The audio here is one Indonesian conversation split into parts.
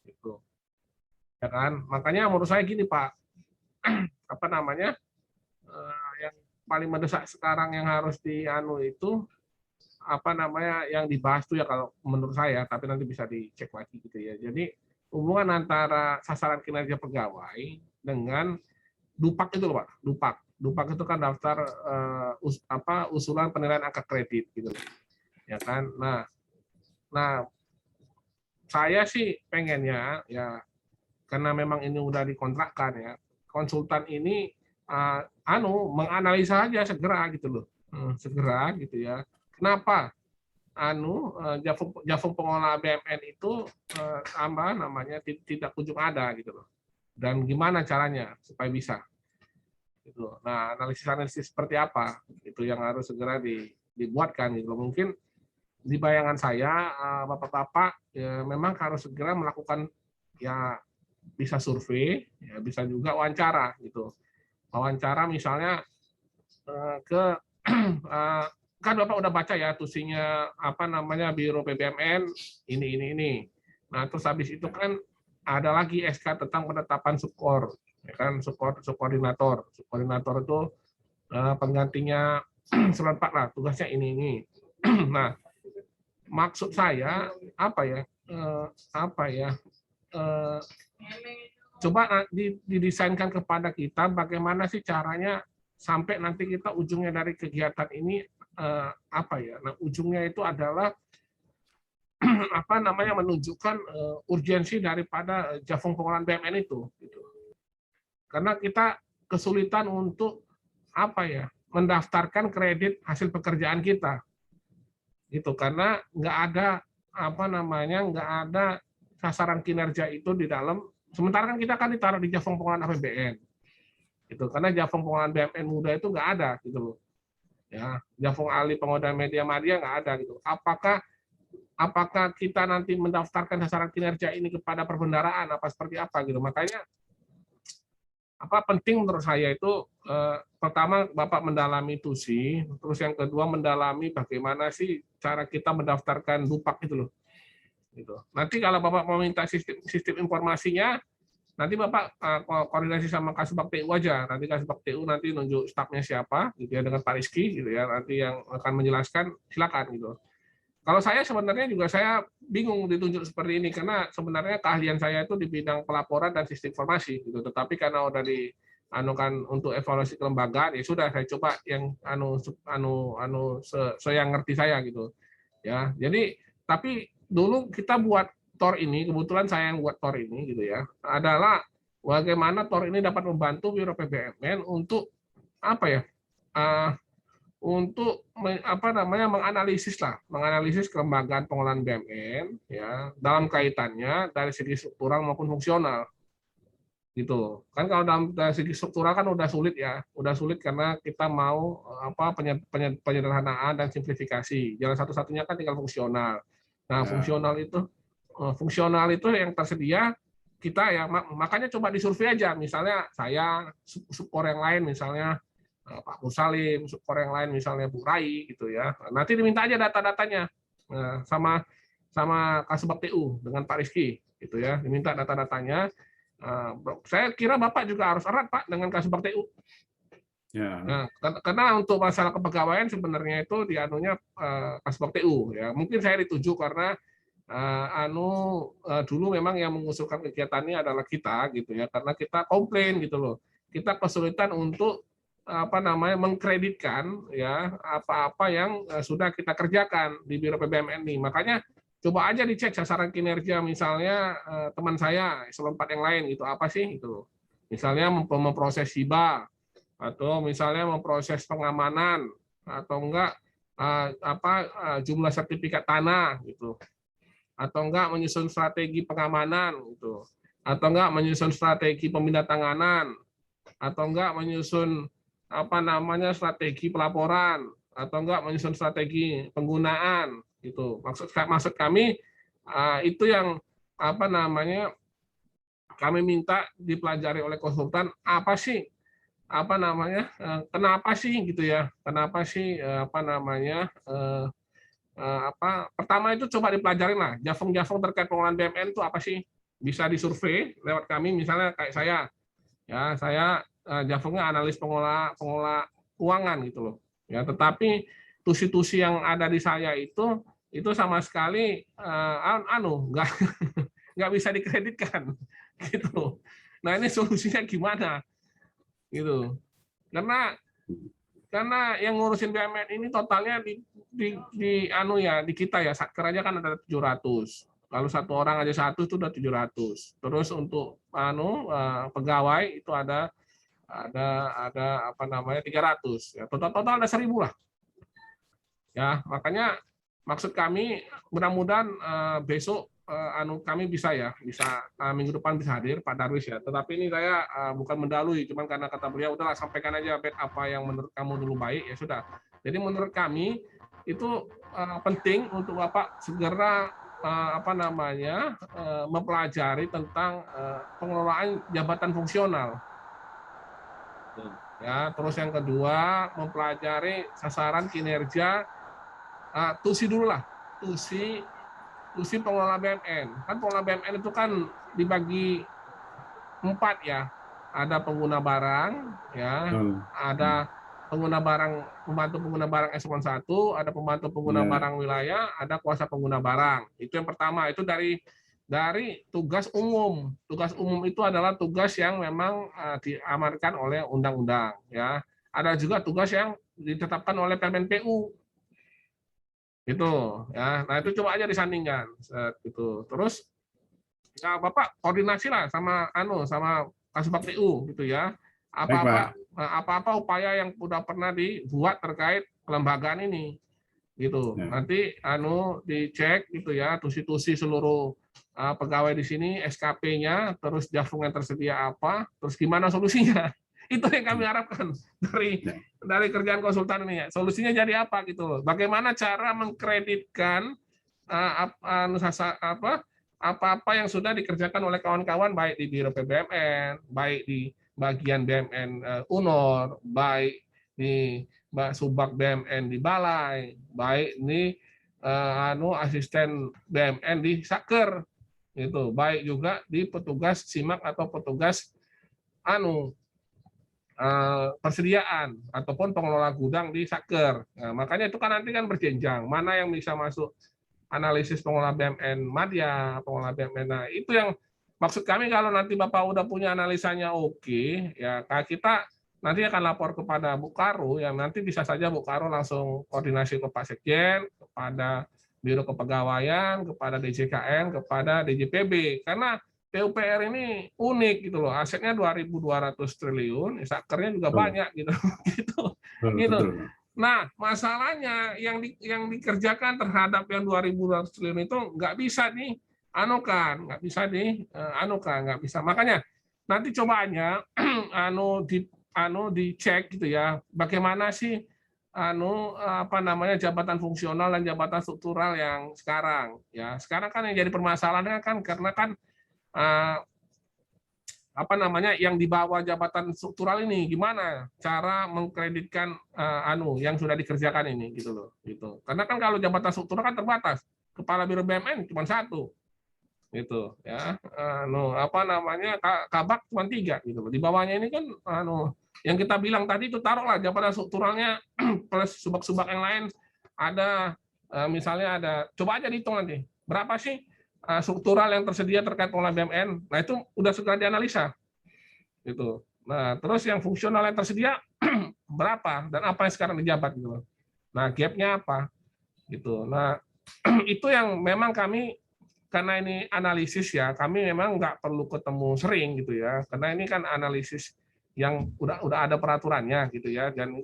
Gitu. Ya kan? Makanya menurut saya gini Pak, apa namanya? Yang paling mendesak sekarang yang harus dianu itu apa namanya yang dibahas tuh ya kalau menurut saya, tapi nanti bisa dicek lagi gitu ya. Jadi hubungan antara sasaran kinerja pegawai dengan Dupak itu loh Pak, Dupak. Dupak itu kan daftar usulan penilaian angka kredit gitu loh. Ya kan? Nah, saya sih pengennya ya karena memang ini udah dikontrakkan ya, konsultan ini menganalisa aja segera gitu loh. Segera gitu ya. Kenapa Javung pengelola BMN itu namanya tidak kunjung ada gitu loh. Dan gimana caranya supaya bisa? Gitu. Nah, analisis seperti apa itu yang harus segera dibuatkan gitu. Mungkin di bayangan saya bapak-bapak ya, memang harus segera melakukan ya bisa survei, ya bisa juga wawancara gitu. Wawancara misalnya ke kan Bapak udah baca ya tusinya apa namanya Biro PBMN ini. Nah, terus habis itu kan ada lagi SK tentang penetapan subkor, ya kan subkoordinator. Subkoordinator itu penggantinya serentak lah tugasnya ini. Nah, maksud saya apa ya? Coba didesainkan kepada kita bagaimana sih caranya sampai nanti kita ujungnya dari kegiatan ini Nah, ujungnya itu adalah apa namanya menunjukkan urgensi daripada Javung pengelolaan BUMN itu. Gitu. Karena kita kesulitan untuk mendaftarkan kredit hasil pekerjaan kita, gitu. Karena nggak ada sasaran kinerja itu di dalam. Sementara kan kita ditaruh di Javung pengelolaan APBN, gitu. Karena Javung pengelolaan BUMN muda itu nggak ada, gitu loh. Ya, Javung ahli pengoda media nggak ada, gitu. Apakah kita nanti mendaftarkan sasaran kinerja ini kepada perbendaraan apa seperti apa gitu. Makanya penting menurut saya itu pertama Bapak mendalami TUSI, terus yang kedua mendalami bagaimana sih cara kita mendaftarkan Dupak itu loh. Gitu. Nanti kalau Bapak mau minta sistem informasinya, nanti Bapak koordinasi sama Kasubag TU aja. Nanti Kasubag TU nanti nunjuk stafnya siapa gitu ya dengan Pak Rizky gitu ya. Nanti yang akan menjelaskan silakan gitu. Kalau saya sebenarnya juga saya bingung ditunjuk seperti ini karena sebenarnya keahlian saya itu di bidang pelaporan dan sistem informasi gitu. Tetapi karena udah dianukan untuk evaluasi kelembagaan ya sudah saya coba yang yang ngerti saya gitu. Ya. Jadi tapi dulu kita buat TOR ini, kebetulan saya yang buat TOR ini gitu ya, adalah bagaimana TOR ini dapat membantu Biro PBMN untuk untuk menganalisis kelembagaan pengelolaan BUMN ya dalam kaitannya dari segi struktural maupun fungsional gitu kan. Kalau dari segi struktural kan udah sulit karena kita mau penyederhanaan dan simplifikasi. Jalan satu-satunya kan tinggal fungsional. Nah, fungsional itu yang tersedia kita ya makanya coba disurvei aja, misalnya saya subkor yang lain misalnya Pak Musalim, subkor yang lain misalnya Bu Rai gitu ya. Nanti diminta aja data-datanya sama Kasubag TU dengan Pak Rizky gitu ya. Diminta data-datanya. Saya kira Bapak juga harus erat Pak dengan Kasubag TU. Ya. Nah, karena untuk masalah kepegawaian sebenarnya itu dianunya Kasubag TU ya. Mungkin saya dituju karena dulu memang yang mengusulkan kegiatan ini adalah kita gitu ya, karena kita komplain gitu loh. Kita kesulitan untuk mengkreditkan ya apa-apa yang sudah kita kerjakan di Biro PBMN ini. Makanya coba aja dicek sasaran kinerja misalnya teman saya eselon 4 yang lain gitu apa sih itu. Misalnya memproses hibah atau misalnya memproses pengamanan atau enggak jumlah sertifikat tanah gitu. Atau enggak menyusun strategi pengamanan gitu. Atau enggak menyusun strategi pemindatanganan atau enggak menyusun strategi pelaporan atau enggak menyusun strategi penggunaan gitu. Maksud kami itu yang kami minta dipelajari oleh konsultan kenapa sih gitu ya, kenapa sih pertama itu coba dipelajarin lah Javung terkait pengelolaan BUMN itu apa sih bisa disurvei lewat kami, misalnya kayak saya, ya saya Javongnya analis pengelola keuangan gitu loh. Ya, tetapi tusi-tusi yang ada di saya itu sama sekali nggak bisa dikreditkan gitu. Nah ini solusinya gimana gitu? Karena yang ngurusin BUMN ini totalnya di kita ya, Satker aja kan ada 700. Kalau satu orang aja satu itu udah 700. Terus untuk pegawai itu ada apa namanya 300. Ya, total ada 1000 lah. Ya, makanya maksud kami mudah-mudahan besok kami bisa minggu depan bisa hadir Pak Darwis ya. Tetapi ini saya bukan mendalui, cuman karena kata beliau udahlah sampaikan aja apa yang menurut kamu dulu baik ya sudah. Jadi menurut kami itu penting untuk Bapak segera mempelajari tentang pengelolaan jabatan fungsional. Ya, terus yang kedua mempelajari sasaran kinerja TUSI dulu lah, TUSI pengelola BUMN. Kan pengelola BUMN itu kan dibagi 4 ya. Ada pengguna barang, ya, ada pengguna barang, pembantu pengguna barang eselon 1, ada pembantu pengguna barang wilayah, ada kuasa pengguna barang. Itu yang pertama, itu dari tugas umum. Tugas umum itu adalah tugas yang memang diamankan oleh undang-undang, ya. Ada juga tugas yang ditetapkan oleh Permen PU. Itu ya. Nah, itu coba aja disandingkan gitu. Terus ya Bapak koordinasi lah sama Kasubag TU gitu ya. Apa-apa upaya yang sudah pernah dibuat terkait kelembagaan ini gitu. Nanti dicek gitu ya, tusi-tusi seluruh pegawai di sini, SKP-nya, terus Javong yang tersedia apa, terus gimana solusinya. Itu yang kami harapkan dari kerjaan konsultan ini ya. Solusinya jadi apa gitu loh. Bagaimana cara mengkreditkan apa-apa yang sudah dikerjakan oleh kawan-kawan baik di Biro PBMN, baik di bagian BMN UNOR, baik di Subag BMN di Balai, baik ini asisten BMN di Saker, itu baik juga di petugas SIMAK atau petugas persediaan ataupun pengelola gudang di Saker. Nah, makanya itu kan nanti kan berjenjang, mana yang bisa masuk analisis pengelola BUMN Madya, pengelola BUMN. Nah, itu yang maksud kami kalau nanti Bapak udah punya analisanya oke, ya kita nanti akan lapor kepada Bu Karo, yang nanti bisa saja Bu Karo langsung koordinasi ke Pak Sekjen, kepada Biro Kepegawaian, kepada DJKN, kepada DJPB, karena PUPR ini unik gitu loh, asetnya 2.200 triliun, sakernya juga banyak gitu, gitu. Nah, masalahnya yang dikerjakan terhadap yang 2.200 triliun itu nggak bisa nggak bisa. Makanya nanti coba aja dicek gitu ya, bagaimana sih jabatan fungsional dan jabatan struktural yang sekarang ya. Sekarang kan yang jadi permasalahannya kan karena kan yang di bawah jabatan struktural ini gimana cara mengkreditkan yang sudah dikerjakan ini gitu loh gitu. Karena kan kalau jabatan struktural kan terbatas, kepala Biro BUMN cuma 1 gitu ya. Kabak cuma 3 gitu loh. Di bawahnya ini kan yang kita bilang tadi itu taruhlah jabatan strukturalnya plus subak-subak yang lain ada misalnya ada, coba aja dihitung nanti berapa sih struktural yang tersedia terkait pengelola BUMN. Nah, itu udah segera dianalisa. Gitu. Nah, terus yang fungsional yang tersedia berapa dan apa yang sekarang dijabat gitu. Nah, gap-nya apa? Gitu. Nah, itu yang memang kami karena ini analisis ya, kami memang nggak perlu ketemu sering gitu ya. Karena ini kan analisis yang udah ada peraturannya gitu ya, dan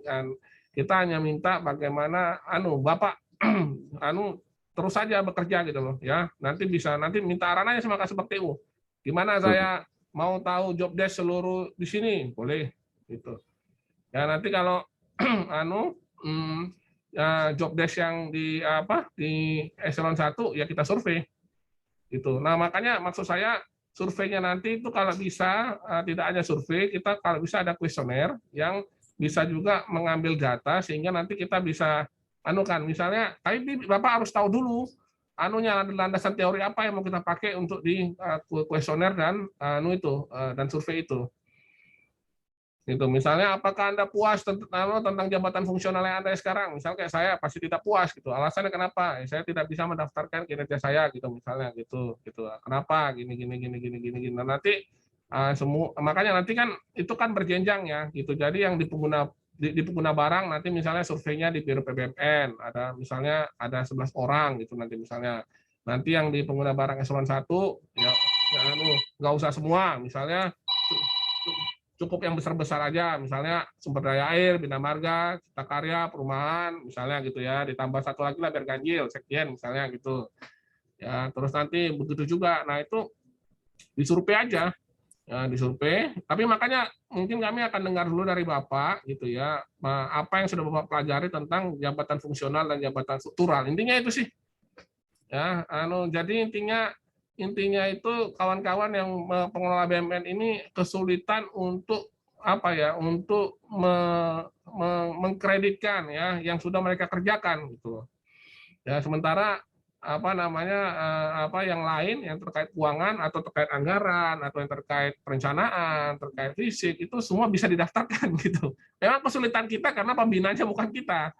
kita hanya minta bagaimana Bapak terus saja bekerja gitu loh ya. Nanti minta arahan aja sama Kasubag TU. Gimana saya mau tahu job desk seluruh di sini, boleh gitu. Ya nanti kalau job desk yang di eselon 1 ya kita survei. Gitu. Nah, makanya maksud saya surveinya nanti itu kalau bisa tidak hanya survei, kita kalau bisa ada kuesioner yang bisa juga mengambil data sehingga nanti kita bisa misalnya, tapi Bapak harus tahu dulu anunya, landasan teori apa yang mau kita pakai untuk di kuesioner dan dan survei itu. Itu misalnya apakah Anda puas tentang jabatan fungsional yang Anda sekarang? Misalnya kayak saya pasti tidak puas gitu. Alasannya kenapa? Saya tidak bisa mendaftarkan kinerja saya gitu misalnya gitu. Kenapa? Gini gini gini gini gini gini. Nah, nanti semua makanya nanti kan itu kan berjenjang ya gitu. Jadi yang di pengguna barang nanti misalnya surveinya di Biro PBMN ada misalnya ada 11 orang gitu nanti misalnya. Nanti yang di pengguna barang eselon 1 ya nggak usah semua misalnya cukup yang besar-besar aja, misalnya sumber daya air, bina marga, cipta karya, perumahan, misalnya gitu ya, ditambah satu lagi lah biar ganjil, sekjen misalnya gitu. Ya, terus nanti begitu juga. Nah, itu disurvei aja. Ya, disurvei. Tapi makanya mungkin kami akan dengar dulu dari Bapak gitu ya, apa yang sudah Bapak pelajari tentang jabatan fungsional dan jabatan struktural. Intinya itu sih. Ya, jadi intinya itu kawan-kawan yang pengelola BUMN ini kesulitan untuk apa ya untuk mengkreditkan ya yang sudah mereka kerjakan gitu ya sementara apa namanya apa yang lain yang terkait keuangan atau terkait anggaran atau yang terkait perencanaan terkait fisik itu semua bisa didaftarkan gitu memang kesulitan kita karena pembinanya bukan kita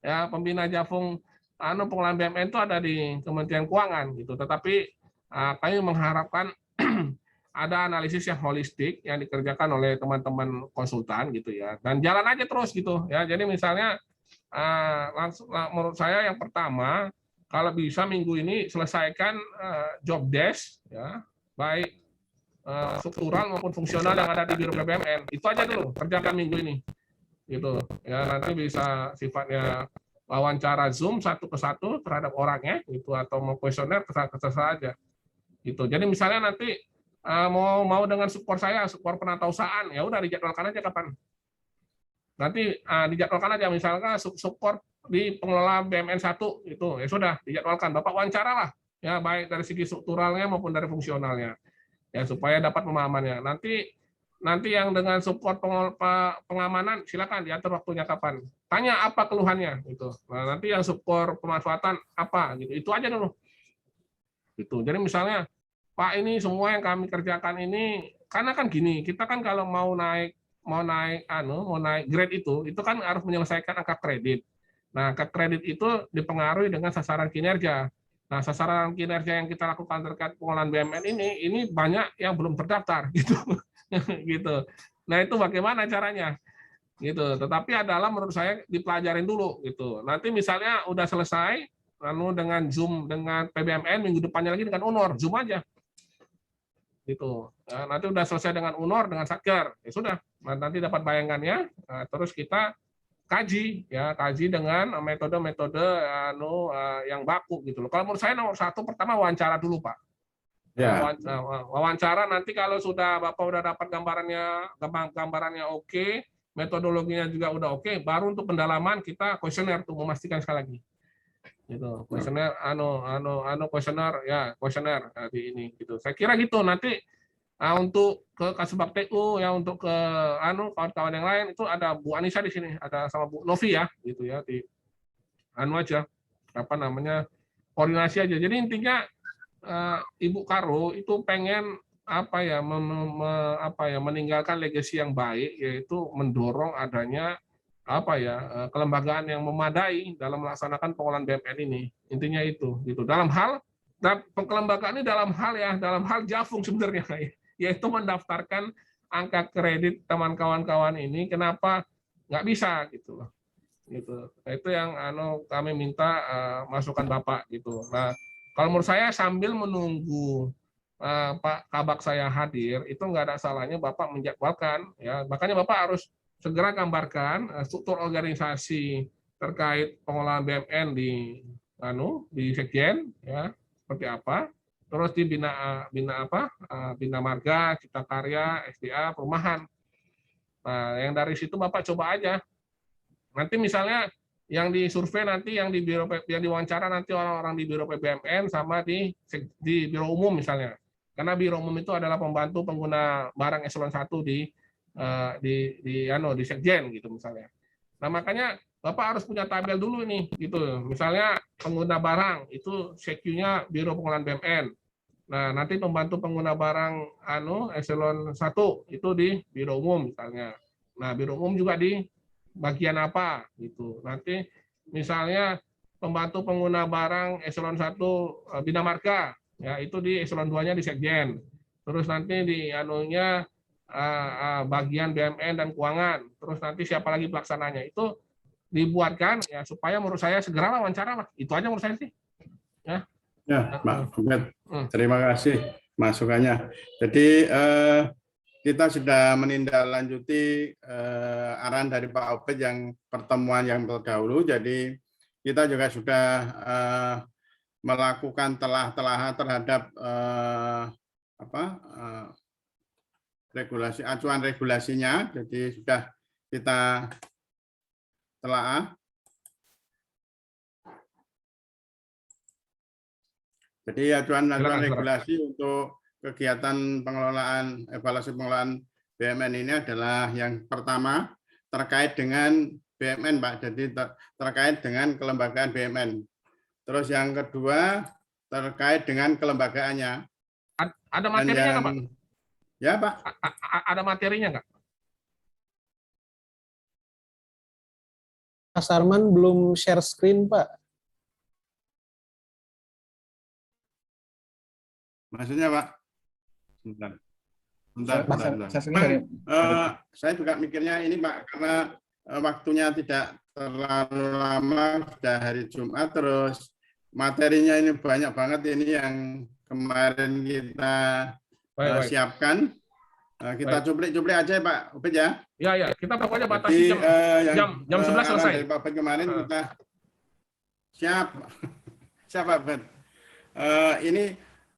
ya pembina Jafung pengelolaan BUMN itu ada di Kementerian Keuangan gitu tetapi kami mengharapkan ada analisis yang holistik yang dikerjakan oleh teman-teman konsultan gitu ya dan jalan aja terus gitu ya jadi misalnya langsung menurut saya yang pertama kalau bisa minggu ini selesaikan job desk ya baik struktural maupun fungsional yang ada di Biro PBMN itu aja dulu kerjakan minggu ini gitu ya nanti bisa sifatnya wawancara Zoom satu ke satu terhadap orangnya gitu atau mau kuesioner terserah aja gitu jadi misalnya nanti mau dengan support saya support penatausahaan ya udah dijadwalkan aja kapan nanti dijadwalkan aja misalkan support di pengelola BUMN 1 itu ya sudah dijadwalkan Bapak wawancara lah ya baik dari segi strukturalnya maupun dari fungsionalnya ya supaya dapat pemahamannya nanti yang dengan support pengamanan silakan diatur waktunya kapan tanya apa keluhannya gitu nah, nanti yang support pemanfaatan apa gitu itu aja dulu gitu jadi misalnya Pak ini semua yang kami kerjakan ini karena kan gini kita kan kalau mau naik grade itu kan harus menyelesaikan angka kredit nah angka kredit itu dipengaruhi dengan sasaran kinerja nah sasaran kinerja yang kita lakukan terkait pengelolaan BUMN ini banyak yang belum terdaftar gitu gitu. Nah itu bagaimana caranya? Gitu. Tetapi adalah menurut saya dipelajarin dulu gitu. Nanti misalnya udah selesai, lalu dengan Zoom dengan PBMN minggu depannya lagi dengan UNOR Zoom aja. Gitu. Nah, nanti udah selesai dengan UNOR dengan Satker, ya sudah. Nah, nanti dapat bayangannya, terus kita kaji dengan metode-metode yang baku gitu loh. Kalau menurut saya nomor satu pertama wawancara dulu Pak. Ya. Wawancara nanti kalau sudah Bapak udah dapat gambarannya oke, metodologinya juga udah oke, baru untuk pendalaman kita kuesioner untuk memastikan sekali lagi. Gitu. Kuesioner kuesioner ya, kuesioner di ini gitu. Saya kira gitu nanti untuk ke Kasubag TU ya untuk ke kawan-kawan yang lain itu ada Bu Anissa di sini, ada sama Bu Novi ya gitu ya di aja apa namanya koordinasi aja. Jadi intinya Ibu Karo itu pengen meninggalkan legasi yang baik yaitu mendorong adanya kelembagaan yang memadai dalam melaksanakan pengelolaan BUMN ini intinya itu gitu dalam hal kelembagaan ini dalam hal Jafung sebenarnya yaitu mendaftarkan angka kredit teman kawan-kawan ini kenapa nggak bisa gitu loh gitu nah, itu yang kami minta masukan Bapak gitu nah kalau menurut saya sambil menunggu Pak Kabak saya hadir, itu nggak ada salahnya Bapak menjadwalkan, ya makanya Bapak harus segera gambarkan struktur organisasi terkait pengelolaan BUMN di Sekjen, ya seperti apa, terus di bina marga, cipta karya, SDA, perumahan. Nah, yang dari situ Bapak coba aja. Nanti misalnya yang disurvei nanti yang diwawancara nanti orang-orang di Biro PBMN sama di Biro Umum misalnya. Karena Biro Umum itu adalah pembantu pengguna barang eselon 1 di Sekjen gitu misalnya. Nah, makanya Bapak harus punya tabel dulu nih, gitu. Misalnya pengguna barang itu CQ-nya Biro Pengelolaan BMN. Nah, nanti pembantu pengguna barang eselon 1 itu di Biro Umum misalnya. Nah, Biro Umum juga di bagian apa gitu. Nanti misalnya pembantu pengguna barang eselon 1 Bina Marga, ya itu di eselon 2-nya di Sekjen. Terus nanti di bagian BUMN dan keuangan. Terus nanti siapa lagi pelaksananya. Itu dibuatkan ya supaya menurut saya segera wawancara lah. Itu aja menurut saya sih. Ya. Ya, Pak Ubed, terima kasih masukannya. Jadi kita sudah menindaklanjuti arahan dari Pak Ubed yang pertemuan yang terdahulu. Jadi kita juga sudah melakukan telah-telahan terhadap regulasi acuan regulasinya. Jadi sudah kita telaah. Jadi acuan regulasi untuk kegiatan pengelolaan, evaluasi pengelolaan BUMN ini adalah yang pertama terkait dengan BUMN, Pak. Jadi terkait dengan kelembagaan BUMN. Terus yang kedua terkait dengan kelembagaannya. Ada materinya nggak, Pak? Ya, Pak. Ada materinya nggak? Mas Arman belum share screen, Pak. Maksudnya, Pak? Bentar. Saya juga mikirnya ini, Pak, karena waktunya tidak terlalu lama, sudah hari Jumat, terus materinya ini banyak banget ini yang kemarin kita siapkan. Kita cuplik-cuplik aja, Pak Ubed ya. Ya, kita pokoknya batasi jam 11 selesai. Dari Pak Ubed kemarin kita siap, Pak Ubed. Ini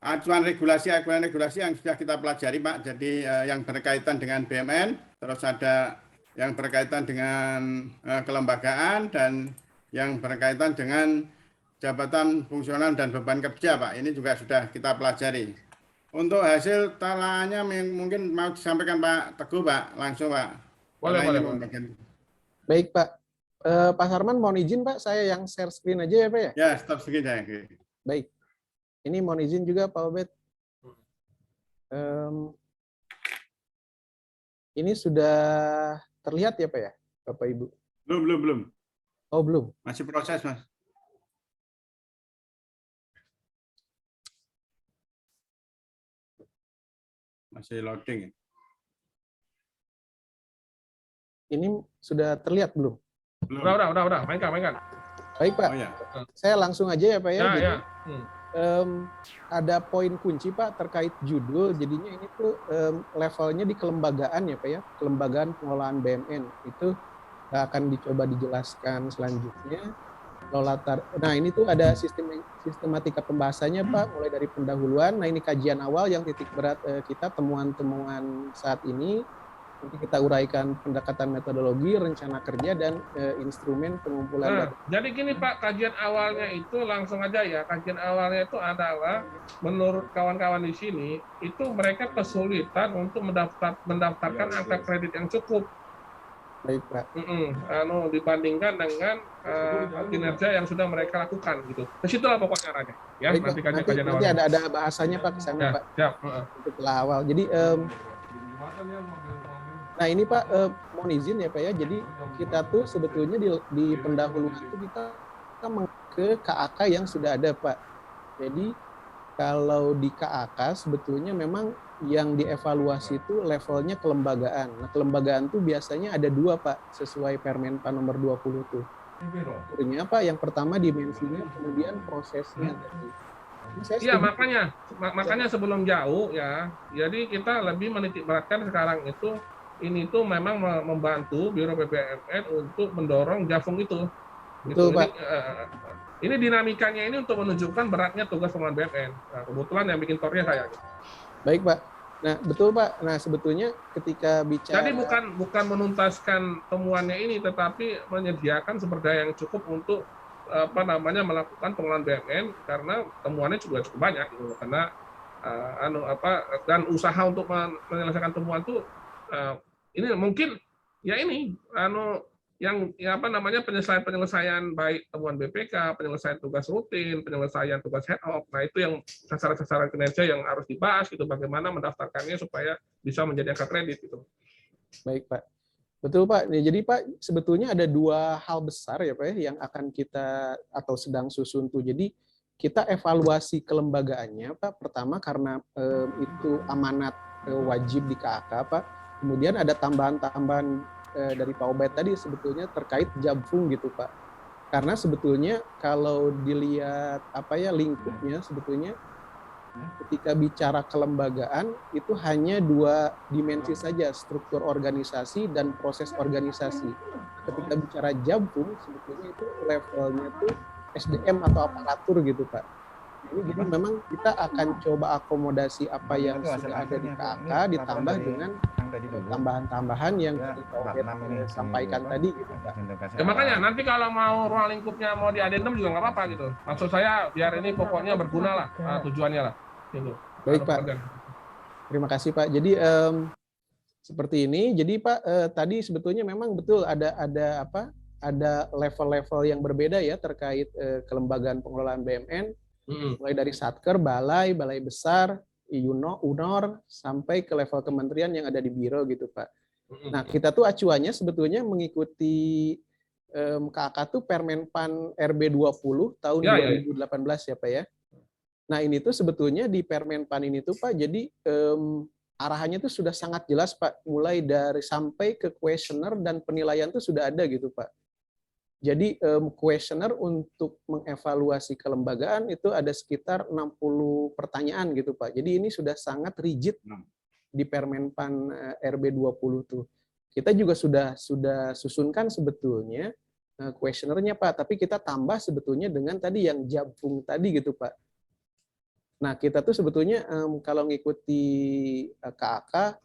acuan regulasi yang sudah kita pelajari, Pak. Jadi yang berkaitan dengan BUMN, terus ada yang berkaitan dengan kelembagaan dan yang berkaitan dengan jabatan fungsional dan beban kerja, Pak. Ini juga sudah kita pelajari. Untuk hasil telaahnya mungkin mau disampaikan Pak Teguh, Pak, langsung, Pak. Boleh. Baik, Pak. Pak Sarman mohon izin, Pak, saya yang share screen aja ya, Pak ya? Ya, stop screen saya. Baik. Ini mohon izin juga, Pak Ubed. Ini sudah terlihat ya, Pak ya, Bapak Ibu? Belum. Oh, belum. Masih proses, Mas. Masih loading. Ini sudah terlihat belum? Udah. Mainkan. Baik, Pak. Oh, ya. Saya langsung aja ya, Pak ya. Jadi, Ya. ada poin kunci, Pak, terkait judul. Jadinya ini tuh levelnya di kelembagaan ya, Pak ya. Kelembagaan pengelolaan BUMN. Itu akan dicoba dijelaskan selanjutnya. Nah, ini tuh ada sistematika pembahasannya, Pak, mulai dari pendahuluan. Nah, ini kajian awal yang titik berat kita, temuan-temuan saat ini. Nanti kita uraikan pendekatan metodologi, rencana kerja, dan instrumen pengumpulan data. Jadi gini, Pak, kajian awalnya itu langsung aja ya. Kajian awalnya itu adalah, menurut kawan-kawan di sini, itu mereka kesulitan untuk mendaftarkan angka kredit yang cukup. Baik, Pak. Dibandingkan dengan kinerja yang sudah mereka lakukan gitu. Disitulah pokoknya arahnya. Ya, baik, nanti ada bahasanya, Pak, kesana, Pak. Siap. Untuk awal. Jadi nah ini, Pak, mohon izin ya, Pak ya. Jadi kita tuh sebetulnya di pendahuluan itu kita ke KAK yang sudah ada, Pak. Jadi kalau di KAK sebetulnya memang yang dievaluasi itu levelnya kelembagaan. Nah, kelembagaan tuh biasanya ada dua, Pak, sesuai Permenpan nomor 20 tuh. Tentunya, Pak, yang pertama dimensinya, kemudian prosesnya. Iya, makanya sebelum jauh ya, jadi kita lebih menitik beratkan sekarang itu, ini tuh memang membantu Biro BUMN untuk mendorong Jafung itu. Betul, Pak. Ini dinamikanya ini untuk menunjukkan beratnya tugas pengelolaan BUMN. Nah, kebetulan yang bikin tornya saya. Baik, Pak. Nah, betul, Pak. Nah, sebetulnya ketika bicara... Jadi bukan menuntaskan temuannya ini, tetapi menyediakan sumber daya yang cukup untuk melakukan pengelolaan BUMN, karena temuannya juga cukup banyak gitu. Karena dan usaha untuk menyelesaikan temuan itu ini mungkin ya ini yang ya apa namanya penyelesaian baik temuan BPK, penyelesaian tugas rutin, penyelesaian tugas head of. Nah, itu yang sasaran-sasaran kinerja yang harus dibahas gitu, bagaimana mendaftarkannya supaya bisa menjadi angka kredit gitu. Baik, Pak. Betul, Pak. Jadi, Pak, sebetulnya ada dua hal besar ya, Pak, ya, yang akan kita atau sedang susun tuh. Jadi, kita evaluasi kelembagaannya, Pak. Pertama karena itu amanat wajib di KAK, Pak. Kemudian ada tambahan-tambahan dari Pak Obed tadi sebetulnya terkait Jabfung gitu, Pak. Karena sebetulnya kalau dilihat apa ya lingkupnya sebetulnya ketika bicara kelembagaan itu hanya dua dimensi saja, struktur organisasi dan proses organisasi. Ketika bicara Jabfung sebetulnya itu levelnya tuh SDM atau aparatur gitu, Pak. Jadi memang kita akan coba akomodasi apa yang sudah ada di KAK ditambah dengan tambahan-tambahan yang tadi Pak Obed sampaikan tadi gitu, Pak. Ya, makanya nanti kalau mau ruang lingkupnya mau di adendum juga nggak apa-apa gitu. Maksud saya biar ini pokoknya berguna lah tujuannya lah. Gitu. Baik, Pak. Terima kasih, Pak. Jadi seperti ini. Jadi Pak tadi sebetulnya memang betul ada level-level yang berbeda ya terkait kelembagaan pengelolaan BUMN. Mulai dari Satker, balai besar, UNOR, sampai ke level kementerian yang ada di biro gitu, Pak. Nah, kita tuh acuannya sebetulnya mengikuti KAK tuh Permenpan RB 20 tahun 2018 ya, Pak ya. Nah, ini tuh sebetulnya di Permenpan ini tuh, Pak, jadi arahannya tuh sudah sangat jelas, Pak. Mulai dari sampai ke kuesioner dan penilaian tuh sudah ada gitu, Pak. Jadi kuesioner untuk mengevaluasi kelembagaan itu ada sekitar 60 pertanyaan gitu, Pak. Jadi ini sudah sangat rigid di Permenpan RB 20 tuh. Kita juga sudah susunkan sebetulnya kuesionernya, Pak, tapi kita tambah sebetulnya dengan tadi yang Jabfung tadi gitu, Pak. Nah, kita tuh sebetulnya kalau ngikuti KAK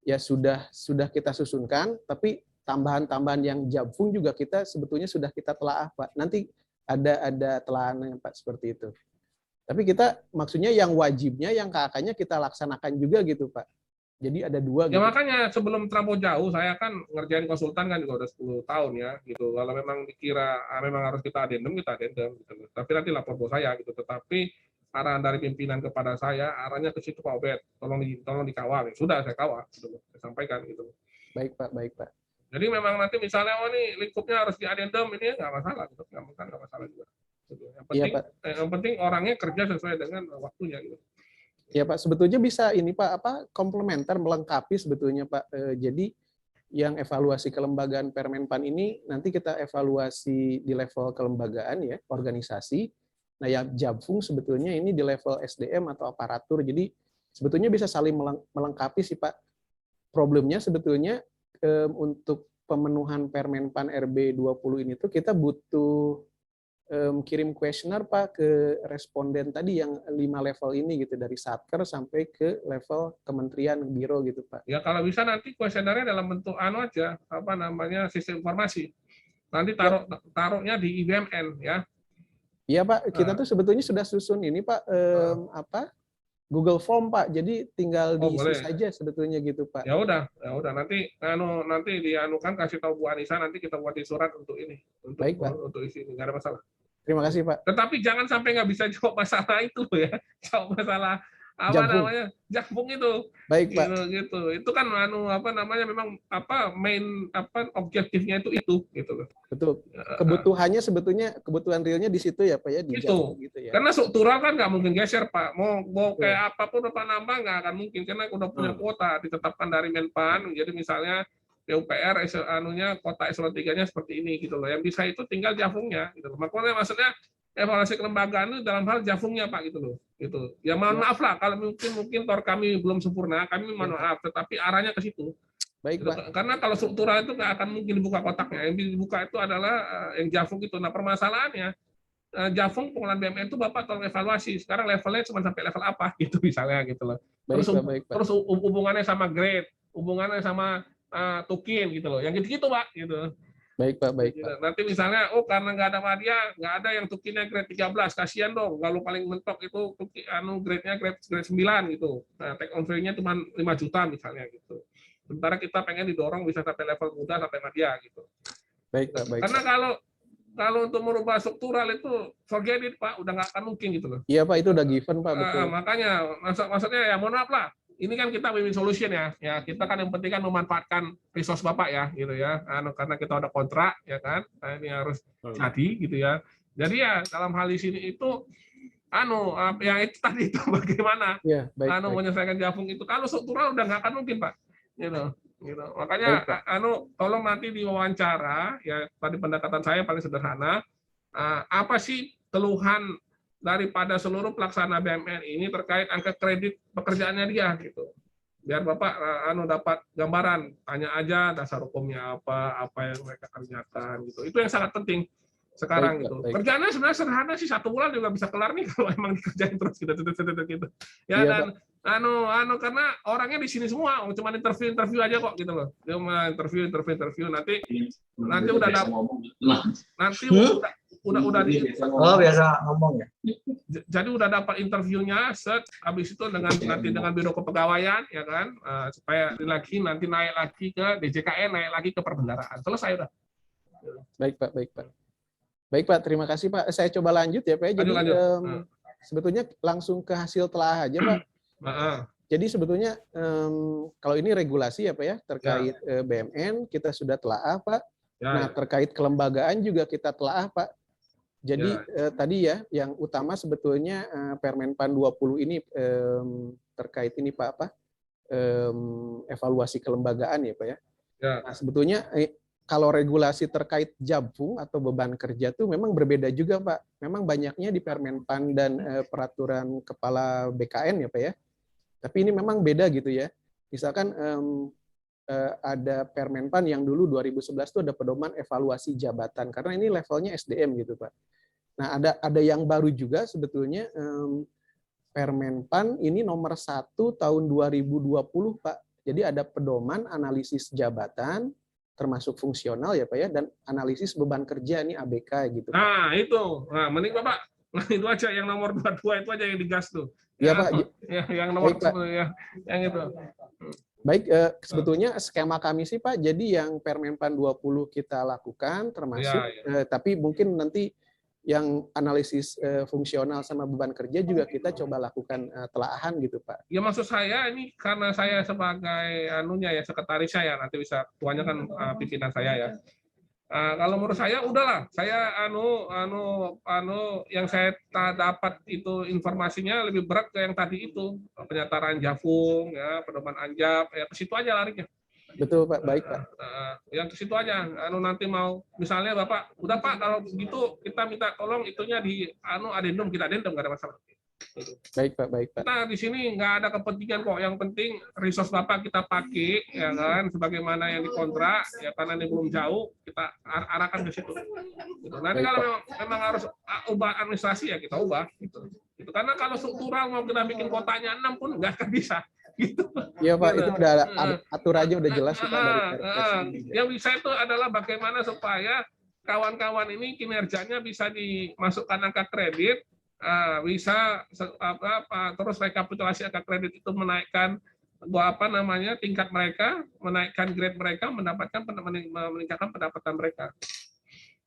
ya sudah kita susunkan, tapi tambahan-tambahan yang Jabfung juga kita sebetulnya sudah kita telaah, Pak. Nanti ada telaahnya, Pak, seperti itu. Tapi kita maksudnya yang wajibnya, yang KAK-nya kita laksanakan juga gitu, Pak. Jadi ada dua ya gitu. Makanya sebelum terlalu jauh, saya kan ngerjain konsultan kan juga udah 10 tahun ya, gitu. Kalau memang dikira memang harus kita adendum, kita adendum. Gitu. Tapi nanti lapor ke saya gitu. Tetapi arahan dari pimpinan kepada saya, arahnya ke situ Pak Obed, tolong dikawal. Sudah saya kawal, gitu. Saya sampaikan gitu. Baik, Pak, baik, Pak. Jadi memang nanti misalnya nih lingkupnya harus di adendum, ini nggak masalah, gitu. Nggak masalah juga. Gitu. Yang penting orangnya kerja sesuai dengan waktunya. Gitu. Ya Pak, sebetulnya bisa ini Pak komplementer melengkapi sebetulnya Pak. Jadi yang evaluasi kelembagaan Permenpan ini nanti kita evaluasi di level kelembagaan ya organisasi. Nah yang Jabfung sebetulnya ini di level SDM atau aparatur. Jadi sebetulnya bisa saling melengkapi sih Pak. Problemnya sebetulnya untuk pemenuhan Permenpan RB 20 ini tuh kita butuh kirim kuesioner Pak ke responden tadi yang 5 level ini gitu dari Satker sampai ke level kementerian biro gitu Pak. Ya kalau bisa nanti kuesionernya dalam bentuk aja sistem informasi. Nanti taruhnya di IBMN ya. Iya Pak, kita tuh sebetulnya sudah susun ini Pak Google Form Pak. Jadi tinggal diisi saja sebetulnya gitu Pak. Ya udah nanti dianukan kasih tahu Bu Anissa, nanti kita buat di surat untuk ini Baik, Pak. Untuk isi ini, nggak ada masalah. Terima kasih Pak. Tetapi jangan sampai nggak bisa jawab masalah itu ya. Jawab masalah Jabfung itu. Baik Pak. Gitu. Itu kan memang main objektifnya itu gitu loh. Betul. Kebutuhannya sebetulnya kebutuhan realnya di situ ya Pak ya di Jabfung gitu ya. Karena struktural kan nggak mungkin geser Pak. Mau kayak apapun apa nambah nggak akan mungkin karena udah punya kuota ditetapkan dari Menpan. Jadi misalnya PUPR kota eselon 3-nya seperti ini gitu loh. Yang bisa itu tinggal Jabfungnya gitu. Makanya maksudnya evaluasi kelembagaan itu dalam hal Jabfungnya Pak gitu loh. Gitu. Ya mohon maaf lah kalau mungkin tor kami belum sempurna, kami mohon maaf, tetapi arahnya ke situ. Baik, gitu. Pak. Karena kalau struktural itu nggak akan mungkin dibuka kotaknya. Yang dibuka itu adalah yang Jabfung itu. Nah, permasalahannya Jabfung pengelolaan BUMN itu Bapak tolong evaluasi. Sekarang levelnya cuma sampai level apa gitu misalnya gitu loh. Terus hubungannya sama grade, hubungannya sama tukin gitu loh. Yang gitu-gitu Pak gitu. Baik Pak, baik gitu. Pak. Nanti misalnya karena nggak ada media, nggak ada yang tukinnya grade 13, kasihan dong. Kalau paling mentok itu grade-nya grade 9 gitu. Nah, take on value-nya cuma 5 juta misalnya gitu. Sementara kita pengen didorong bisa sampai level muda sampai media gitu. Baik Pak, baik. Karena kalau untuk merubah struktural itu forget it, Pak, udah nggak akan mungkin gitu loh. Iya Pak, itu udah given Pak, betul. Makanya maksudnya ya mohon maaf lah. Ini kan kita win-win solution ya. Ya kita kan yang penting kan memanfaatkan resource Bapak ya, gitu ya. Karena kita udah kontrak ya kan. Nah, ini harus jadi gitu ya. Jadi ya dalam hal di sini itu ya itu tadi itu bagaimana Iya, baik. menyelesaikan Jafung itu kalau struktural udah nggak akan mungkin, Pak. Gitu. Makanya Baik, Pak. tolong nanti diwawancara ya, tadi pendekatan saya paling sederhana. Apa sih keluhan daripada seluruh pelaksana BUMN ini terkait angka kredit pekerjaannya dia gitu. Biar Bapak dapat gambaran, tanya aja dasar hukumnya apa yang mereka kerjakan gitu. Itu yang sangat penting sekarang Baik, gitu. baik. Kerjaannya sebenarnya sederhana sih, 1 bulan juga bisa kelar nih kalau emang dikerjain terus gitu. Ya, Iya, dan karena orangnya di sini semua, cuma interview aja kok gitu loh. Dia cuma interview nanti udah udah di biasa ngomong ya. jadi udah dapat interviewnya set, habis itu nanti dengan biro kepegawaian ya kan, supaya nanti naik lagi ke DJKN, naik lagi ke perbendaharaan, selesai udah. Baik Pak, baik Pak. Baik Pak, terima kasih Pak. Saya coba lanjut ya Pak. Jadi Lanjut. sebetulnya langsung ke hasil telah aja Pak. Jadi sebetulnya kalau ini regulasi ya Pak ya, terkait BUMN kita sudah telaah Pak. Nah terkait kelembagaan juga kita telaah Pak. Jadi tadi ya yang utama sebetulnya Permenpan 20 ini terkait ini Pak evaluasi kelembagaan ya Pak ya. Nah sebetulnya kalau regulasi terkait Jabfung atau beban kerja itu memang berbeda juga Pak. Memang banyaknya di Permenpan dan peraturan kepala BKN ya Pak ya. Tapi ini memang beda gitu ya. Misalkan ada Permenpan yang dulu 2011 itu ada pedoman evaluasi jabatan karena ini levelnya SDM gitu Pak. Nah ada yang baru juga sebetulnya Permenpan ini nomor 1 tahun 2020 Pak. Jadi ada pedoman analisis jabatan termasuk fungsional ya Pak ya dan analisis beban kerja ini ABK gitu Pak. Nah itu, mending Bapak itu aja yang nomor 22 itu aja yang digas tuh. Iya Pak. Yang nomor Baik, Pak. yang itu. Baik, sebetulnya skema kami sih Pak, jadi yang Permenpan 20 kita lakukan termasuk, tapi mungkin nanti yang analisis fungsional sama beban kerja juga kita coba lakukan telaahan gitu Pak. Ya maksud saya ini karena saya sebagai sekretaris saya, nanti bisa tuanya kan pimpinan saya ya. Kalau menurut saya udahlah, saya yang saya dapat itu informasinya lebih berat ke yang tadi itu, penyataan Jafung ya, pedoman Anjap ya, ke situ aja larinya. Betul Pak, baik Pak. Yang ke situ aja. Nanti mau misalnya Bapak, udah Pak kalau begitu kita minta tolong itunya di adendum, kita adendum nggak ada masalah. Baik Pak, baik Pak. Kita di sini nggak ada kepentingan kok. Yang penting resource Bapak kita pakai, ya kan, sebagaimana yang dikontrak, ya karena ini belum jauh, kita arahkan ke situ. Gitu. Nanti kalau memang harus ubah administrasi ya kita ubah. Gitu. Karena kalau struktural mau kita bikin kotanya 6 pun nggak akan bisa. Gitu. Iya Pak, itu udah aturannya udah jelas Pak dari yang bisa itu adalah bagaimana supaya kawan-kawan ini kinerjanya bisa dimasukkan angka kredit. Bisa terus rekapitulasi angka kredit itu menaikkan tingkat mereka, menaikkan grade mereka, meningkatkan pendapatan mereka.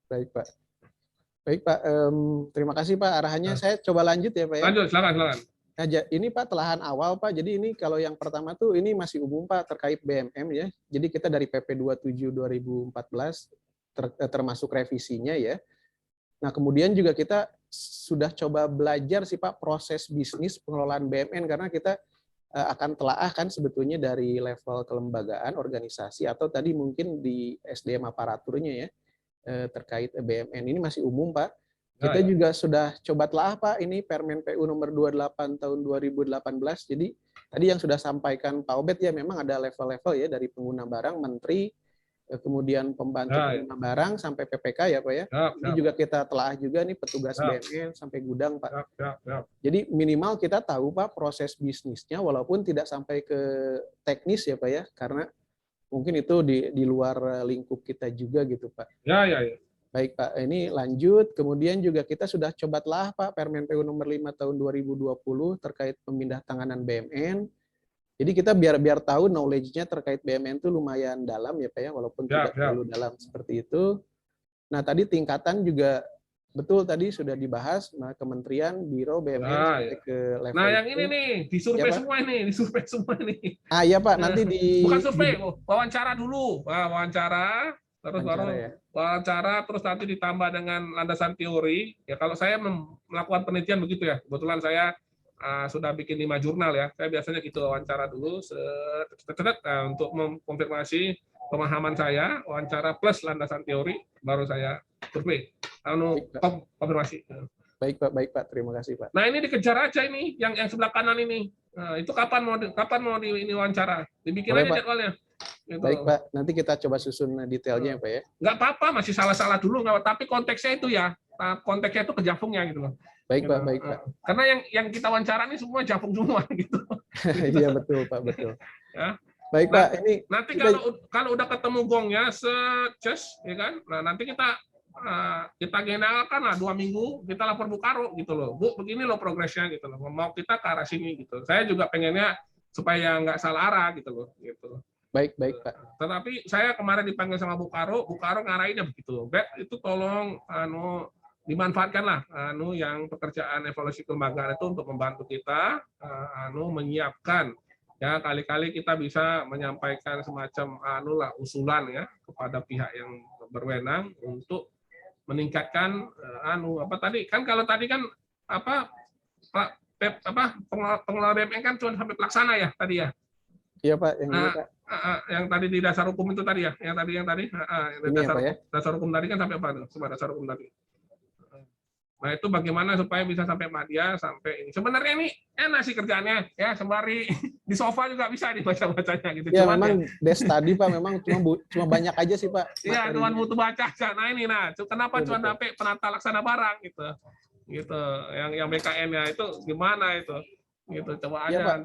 Baik Pak. Baik Pak, terima kasih Pak arahannya. Saya coba lanjut ya Pak ya. Lanjut, silakan. Nah, ini Pak telahan awal Pak. Jadi ini kalau yang pertama tuh ini masih umum Pak terkait BMM ya. Jadi kita dari PP 27 2014 termasuk revisinya ya. Nah, kemudian juga kita sudah coba belajar sih Pak proses bisnis pengelolaan BUMN karena kita akan telaah kan sebetulnya dari level kelembagaan, organisasi atau tadi mungkin di SDM aparaturnya ya terkait BUMN ini masih umum Pak. Kita juga sudah coba telaah Pak ini Permen PU nomor 28 tahun 2018. Jadi tadi yang sudah sampaikan Pak Obed ya memang ada level-level ya dari pengguna barang, menteri, kemudian pembantu pengguna barang sampai PPK ya Pak ya. Ini juga kita telaah juga nih petugas BUMN sampai gudang Pak. Jadi minimal kita tahu Pak proses bisnisnya walaupun tidak sampai ke teknis ya Pak ya karena mungkin itu di luar lingkup kita juga gitu Pak. Ya. Baik Pak, ini lanjut. Kemudian juga kita sudah coba telah Pak Permen PU nomor 5 tahun 2020 terkait pemindah tanganan BUMN. Jadi kita biar tahu knowledge-nya terkait BUMN itu lumayan dalam ya Pak ya, walaupun tidak terlalu dalam seperti itu. Nah, tadi tingkatan juga betul tadi sudah dibahas, kementerian, biro, BMN sampai ke level Nah, yang itu. ini nih, disurvei Pak. semua ini, disurvei semua ini. Iya Pak, nanti bukan survei, wawancara dulu. Nah, wawancara, terus baru ya. wawancara, terus nanti ditambah dengan landasan teori. Ya kalau saya melakukan penelitian begitu ya, kebetulan saya sudah bikin 5 jurnal ya. Saya biasanya gitu wawancara dulu, untuk mengkonfirmasi pemahaman saya, wawancara plus landasan teori, baru saya survei. Konfirmasi. Baik Pak, terima kasih Pak. Nah ini dikejar aja ini, yang sebelah kanan ini. Nah, itu kapan mau ini wawancara? Dibikin Boleh, aja Pak. jadwalnya. Gitu. Baik Pak, nanti kita coba susun detailnya ya Pak ya. Nggak apa-apa, masih salah-salah dulu, tapi konteksnya itu ya, konteksnya itu ke Jafungnya gitu loh. Baik gitu. Pak, baik Pak. Karena yang kita wawancara ini semua Jafung semua gitu. Iya betul Pak, betul. Ya. Baik Pak, ini nanti kalau udah ketemu gongnya secus, ya kan? Nah nanti kita generalkan lah 2 minggu, kita lapor Bu Karo gitu loh. Bu, begini loh progresnya gitu loh. Mau kita ke arah sini gitu. Saya juga pengennya supaya nggak salah arah gitu loh. Gitu. Baik Pak. Tetapi saya kemarin dipanggil sama Bu Karo ngarahinnya begitu. Bet, itu tolong dimanfaatkanlah yang pekerjaan evaluasi kelembagaan itu untuk membantu kita menyiapkan ya, kali-kali kita bisa menyampaikan semacam usulan ya kepada pihak yang berwenang untuk meningkatkan kalau tadi kan pengelola BMN kan cuma sampai pelaksana ya tadi ya. Iya Pak, yang tadi di dasar hukum itu tadi ya, yang tadi dasar hukum tadi kan sampai apa? Coba dasar hukum tadi. Nah itu bagaimana supaya bisa sampai media sampai ini. Sebenarnya ini enak sih kerjaannya ya, sembari di sofa juga bisa dibaca-bacanya gitu. Ya memang des tadi Pak memang cuma banyak aja sih Pak. Iya, cuma butuh baca aja. Nah ini kenapa cuma sampai penata laksana barang gitu. Gitu. Yang BKN-nya itu gimana itu? Gitu coba ya, aja Pak.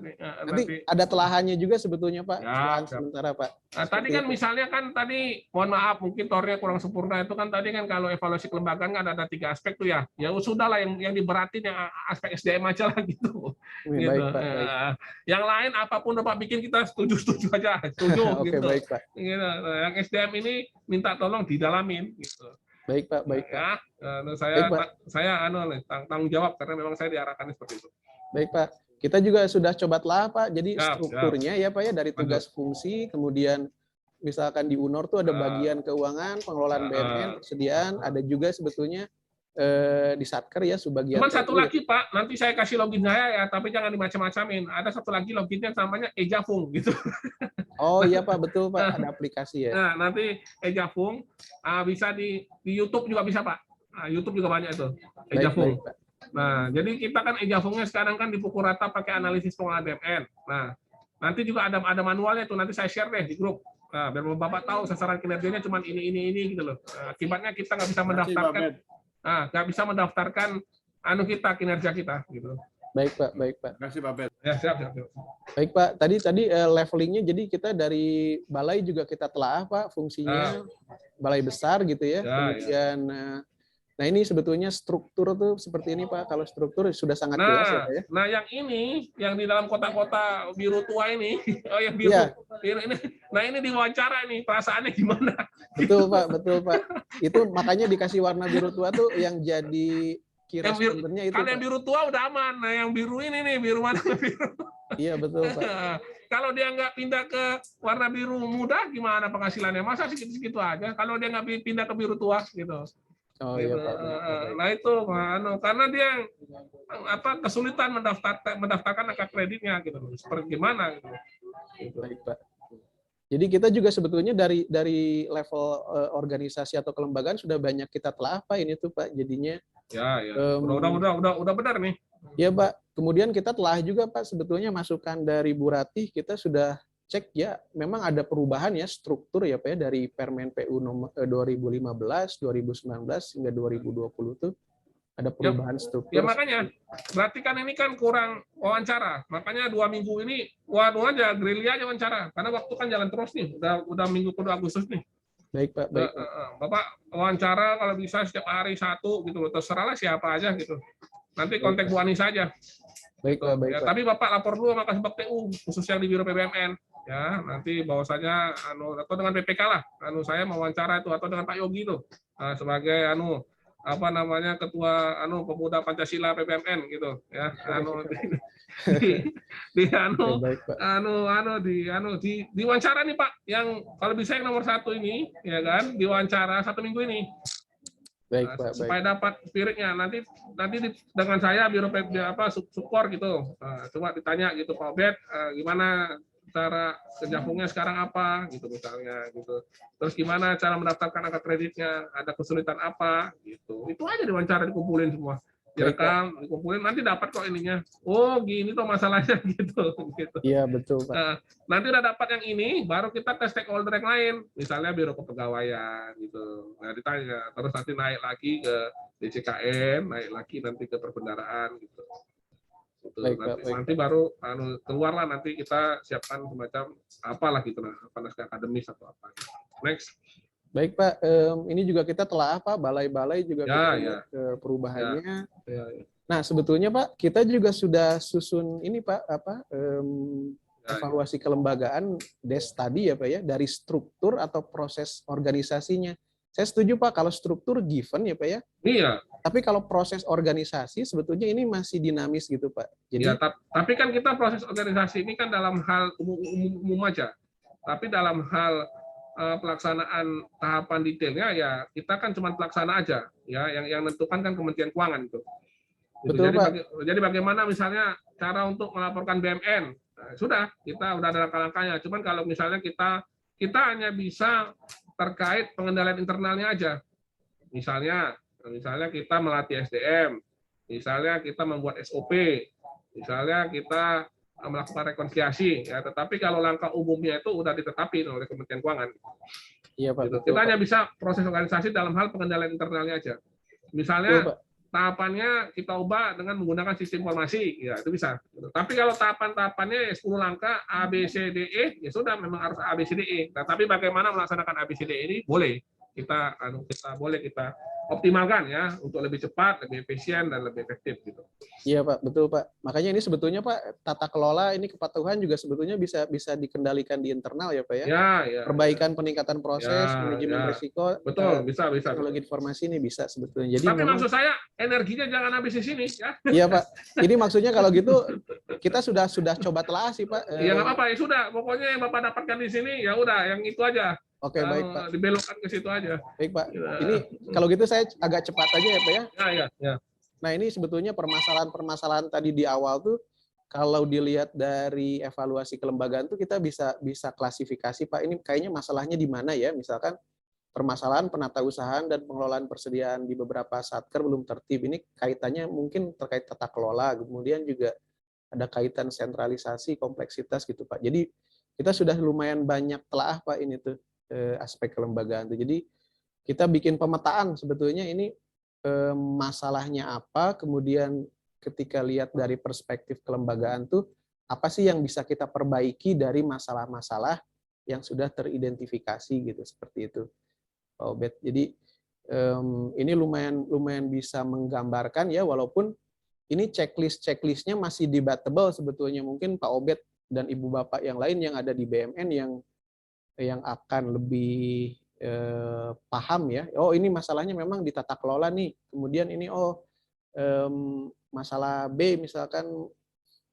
Nanti ada telahannya juga sebetulnya Pak, telahan sementara Pak. Nah, tadi kan itu. Misalnya kan tadi mohon maaf mungkin tornya kurang sempurna itu kan tadi kan kalau evaluasi kelembagaan kan ada 3 aspek tuh ya. Ya sudahlah yang diberatin yang aspek SDM aja lah gitu. Baik, gitu. Pak, baik. Yang lain apapun Bapak bikin kita setuju aja, setuju Oke, gitu. Baik, Pak. Gitu. Yang SDM ini minta tolong didalamin gitu. Baik Pak, baik Pak. Ya, saya tanggung jawab karena memang saya diarahkan seperti itu. Baik Pak. Kita juga sudah coba telah Pak, jadi strukturnya ya Pak ya dari tugas fungsi, kemudian misalkan di UNOR tuh ada bagian keuangan, pengelolaan BMN, persediaan, ada juga sebetulnya di Satker ya subbagian. Cuman satu lagi Pak, nanti saya kasih login saya ya, tapi jangan dimacam-macamin. Ada satu lagi loginnya namanya Ejafung gitu. Oh iya Pak, betul Pak, ada aplikasi ya. Nah nanti Ejafung bisa di YouTube juga bisa Pak. YouTube juga banyak itu Ejafung. Baik, nah, jadi kita kan Ejafungnya sekarang kan dipukul rata pakai analisis pengelolaan BMN. Nah, nanti juga ada manualnya tuh, nanti saya share deh di grup. Nah, biar Bapak tahu sasaran kinerjanya cuma ini gitu loh. Akibatnya kita nggak bisa mendaftarkan, nggak bisa mendaftarkan kita kinerja kita gitu. Baik Pak, baik Pak. Terima kasih Pak Bet. Ya siap. Baik Pak, tadi levelingnya jadi kita dari balai juga kita telah Pak fungsinya balai besar gitu ya. Kemudian nah ini sebetulnya struktur tuh seperti ini Pak. Kalau struktur sudah sangat jelas ya Pak ya. Nah yang ini, yang di dalam kotak-kotak biru tua ini, yang biru, biru ini. Nah ini diwawancara nih, perasaannya gimana? Betul Pak, betul Pak. Itu makanya dikasih warna biru tua tuh yang jadi kira sebenarnya itu. Kalau yang biru tua udah aman. Nah yang biru ini nih, biru mana biru? Iya betul Pak. Kalau dia nggak pindah ke warna biru muda, gimana penghasilannya? Masa segitu-segitu aja? Kalau dia nggak pindah ke biru tua gitu. Oh iya Pak. Nah itu karena dia kesulitan mendaftarkan angka kreditnya gitu. Seperti gimana gitu. Baik Pak. Jadi kita juga sebetulnya dari level organisasi atau kelembagaan sudah banyak kita telah Pak ini tuh Pak jadinya. Ya. Udah benar nih. Ya Pak. Kemudian kita telah juga Pak sebetulnya masukan dari Bu Ratih kita sudah cek ya, memang ada perubahan ya struktur ya Pak ya dari Permen PU nomor 2015, 2019 hingga 2020 tuh ada perubahan struktur. Ya makanya berarti kan ini kan kurang wawancara. Makanya 2 minggu ini aja gerilya aja wawancara karena waktu kan jalan terus nih. Udah minggu kedua Agustus nih. Baik Pak, baik. Bapak wawancara kalau bisa setiap hari 1 gitu, terserahlah siapa aja gitu. Nanti kontak Bu Ani saja. Baik Pak, baik ya, Pak. Tapi Bapak lapor dulu sama Kasbag TU khusus yang di Biro PBMN. ya nanti bahwasanya atau dengan PPK lah, saya mau wawancara itu, atau dengan Pak Yogi itu sebagai apa namanya ketua pemuda Pancasila PPMN gitu ya, Oke, baik, Pak. diwawancara nih Pak, yang kalau bisa yang nomor 1 ini ya kan, diwawancara 1 minggu ini. Baik, Pak. Supaya Baik. dapat spiritnya, nanti dengan saya biro support gitu, coba ditanya gitu Pak Obed, gimana cara kerjasamaannya sekarang apa gitu misalnya gitu, terus gimana cara mendaftarkan angka kreditnya, ada kesulitan apa gitu, itu aja diwawancara, dikumpulin semua, direkam, dikumpulin, nanti dapat kok ininya, oh gini tuh masalahnya gitu. Iya, betul Pak. Nah, nanti udah dapat yang ini, baru kita ke stakeholder yang lain, misalnya biro kepegawaian gitu. Nah, ditanya, terus nanti naik lagi ke DCKN, naik lagi nanti ke perbendaraan gitu. Baik, Pak, nanti baru keluarlah, nanti kita siapkan semacam apalah gitu, apa naskah akademis atau apa. Next. Baik Pak, ini juga kita telah balai-balai juga Ya, kita ya. lihat perubahannya. Ya. Nah sebetulnya Pak, kita juga sudah susun ini Pak, evaluasi kelembagaan DES tadi ya Pak ya, dari struktur atau proses organisasinya. Saya setuju Pak, kalau struktur given ya Pak ya. Iya. Tapi kalau proses organisasi sebetulnya ini masih dinamis gitu Pak. Jadi, ya, tapi kan kita proses organisasi ini kan dalam hal umum aja. Tapi dalam hal pelaksanaan tahapan detailnya ya kita kan cuma pelaksana aja ya, yang menentukan kan Kementerian Keuangan itu. Betul, Pak. Jadi bagaimana misalnya cara untuk melaporkan BMN, nah, sudah kita udah ada langkah-langkahnya. Cuman kalau misalnya kita hanya bisa terkait pengendalian internalnya aja. Misalnya kita melatih SDM, misalnya kita membuat SOP, misalnya kita melakukan rekonsiliasi, ya. Tetapi kalau langkah umumnya itu udah ditetapin oleh Kementerian Keuangan. Iya Pak. Gitu. Betul, Kita Pak. hanya bisa proses organisasi dalam hal pengendalian internalnya aja. Misalnya betul, Pak. tahapannya kita ubah dengan menggunakan sistem informasi, ya itu bisa. Tapi kalau tahapan-tahapannya 10 langkah A, B, C, D, E, ya sudah memang harus A, B, C, D, E. Nah, tapi bagaimana melaksanakan A, B, C, D, E ini boleh kita optimalkan ya untuk lebih cepat, lebih efisien dan lebih efektif gitu. Iya Pak, betul Pak. Makanya ini sebetulnya Pak, tata kelola ini kepatuhan juga sebetulnya bisa dikendalikan di internal ya Pak ya. Ya, perbaikan peningkatan proses, manajemen risiko, betul, bisa. teknologi informasi ini bisa sebetulnya. Jadi tapi memang, maksud saya energinya jangan habis di sini ya. Iya Pak. Ini maksudnya kalau gitu kita sudah coba telah sih Pak. Ya nggak apa-apa, ya sudah. Pokoknya yang Bapak dapatkan di sini ya udah yang itu aja. Oke, baik Pak. Dibelokkan ke situ aja. Baik Pak. Ini kalau gitu saya agak cepat aja ya Pak ya. Ya. Nah ini sebetulnya permasalahan tadi di awal tuh kalau dilihat dari evaluasi kelembagaan tuh kita bisa klasifikasi Pak. Ini kayaknya masalahnya di mana ya? Misalkan permasalahan penatausahaan dan pengelolaan persediaan di beberapa satker belum tertib. Ini kaitannya mungkin terkait tata kelola, kemudian juga ada kaitan sentralisasi, kompleksitas gitu Pak. Jadi kita sudah lumayan banyak telah Pak ini tuh aspek kelembagaan tuh. Jadi kita bikin pemetaan sebetulnya ini masalahnya apa, kemudian ketika lihat dari perspektif kelembagaan tuh apa sih yang bisa kita perbaiki dari masalah-masalah yang sudah teridentifikasi gitu, seperti itu Pak Obed. Jadi ini lumayan bisa menggambarkan ya, walaupun ini checklistnya masih debatable sebetulnya. Mungkin Pak Obed dan Ibu Bapak yang lain yang ada di BMN yang akan lebih paham ya. Oh ini masalahnya memang di tata kelola nih. Kemudian ini masalah B misalkan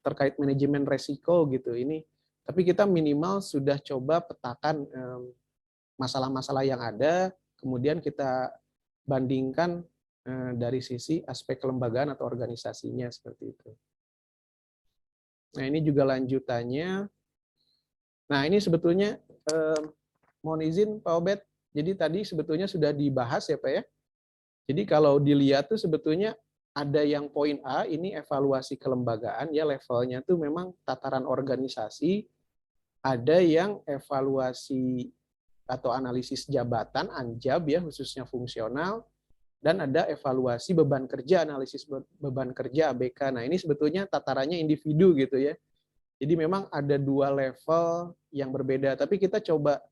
terkait manajemen resiko gitu. Ini tapi kita minimal sudah coba petakan masalah-masalah yang ada, kemudian kita bandingkan dari sisi aspek kelembagaan atau organisasinya seperti itu. Nah ini juga lanjutannya. Nah ini sebetulnya mohon izin Pak Obed, jadi tadi sebetulnya sudah dibahas ya Pak ya. Jadi kalau dilihat tuh sebetulnya ada yang poin A, ini evaluasi kelembagaan ya, levelnya tuh memang tataran organisasi, ada yang evaluasi atau analisis jabatan, ANJAB ya, khususnya fungsional, dan ada evaluasi beban kerja, analisis beban kerja, ABK. Nah ini sebetulnya tatarannya individu gitu ya. Jadi memang ada dua level yang berbeda, tapi kita coba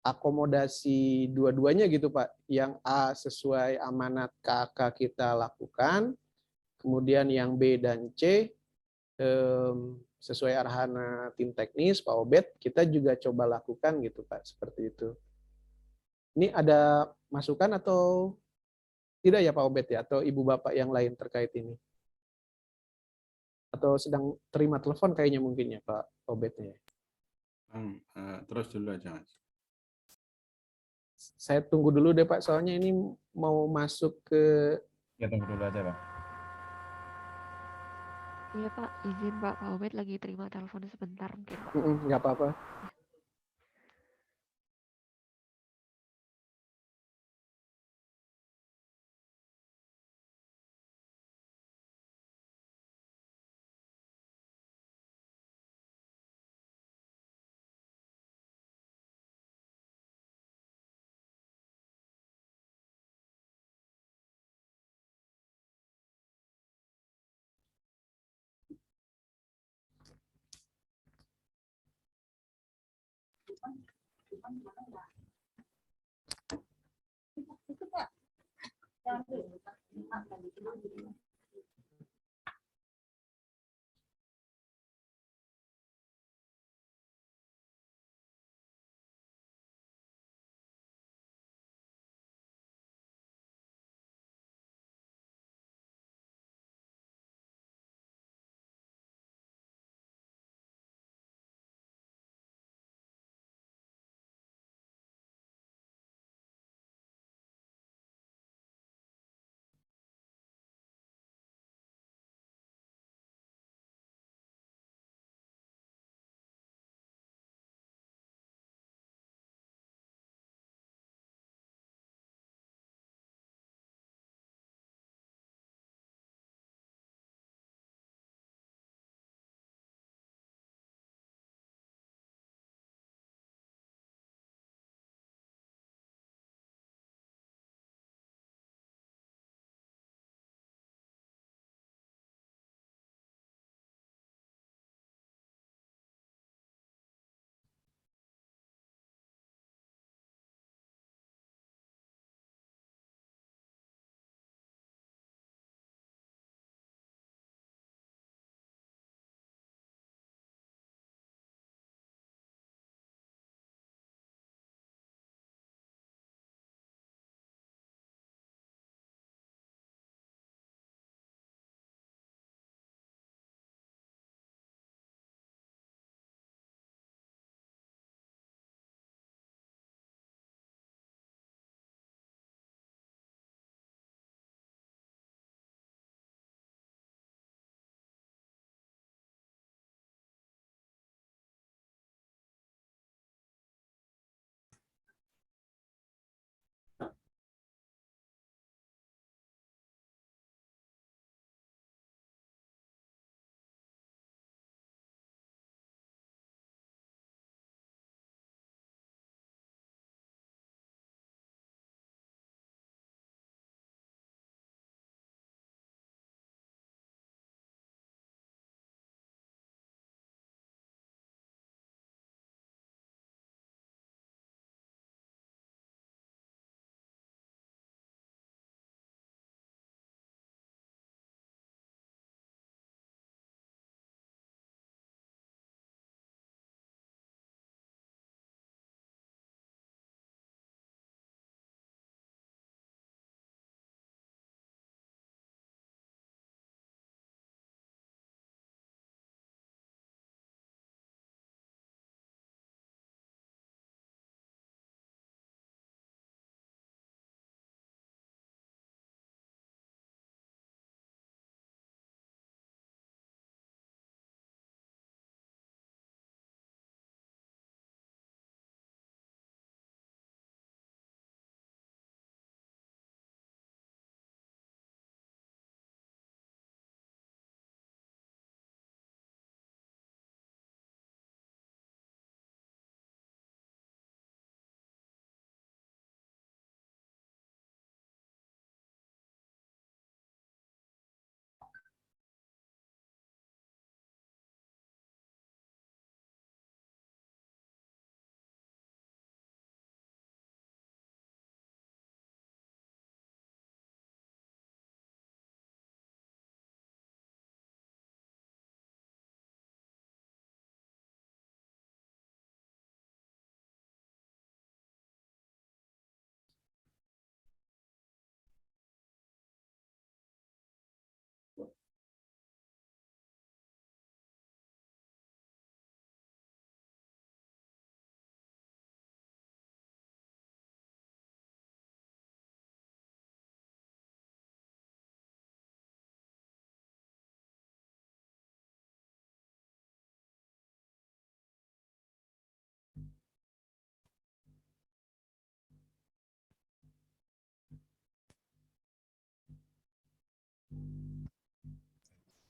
akomodasi dua-duanya gitu Pak. Yang A sesuai amanat KAK kita lakukan, kemudian yang B dan C sesuai arahan tim teknis Pak Obed, kita juga coba lakukan gitu Pak, seperti itu. Ini ada masukan atau tidak ya Pak Obed ya, atau Ibu Bapak yang lain terkait ini? Atau sedang terima telepon kayaknya mungkin ya Pak Obednya. Terus dulu aja Mas. Saya tunggu dulu deh Pak, soalnya ini mau masuk ke... Ya, tunggu dulu aja, Pak. Iya Pak, izin Pak Obed lagi terima telepon sebentar mungkin Pak. Nggak apa-apa.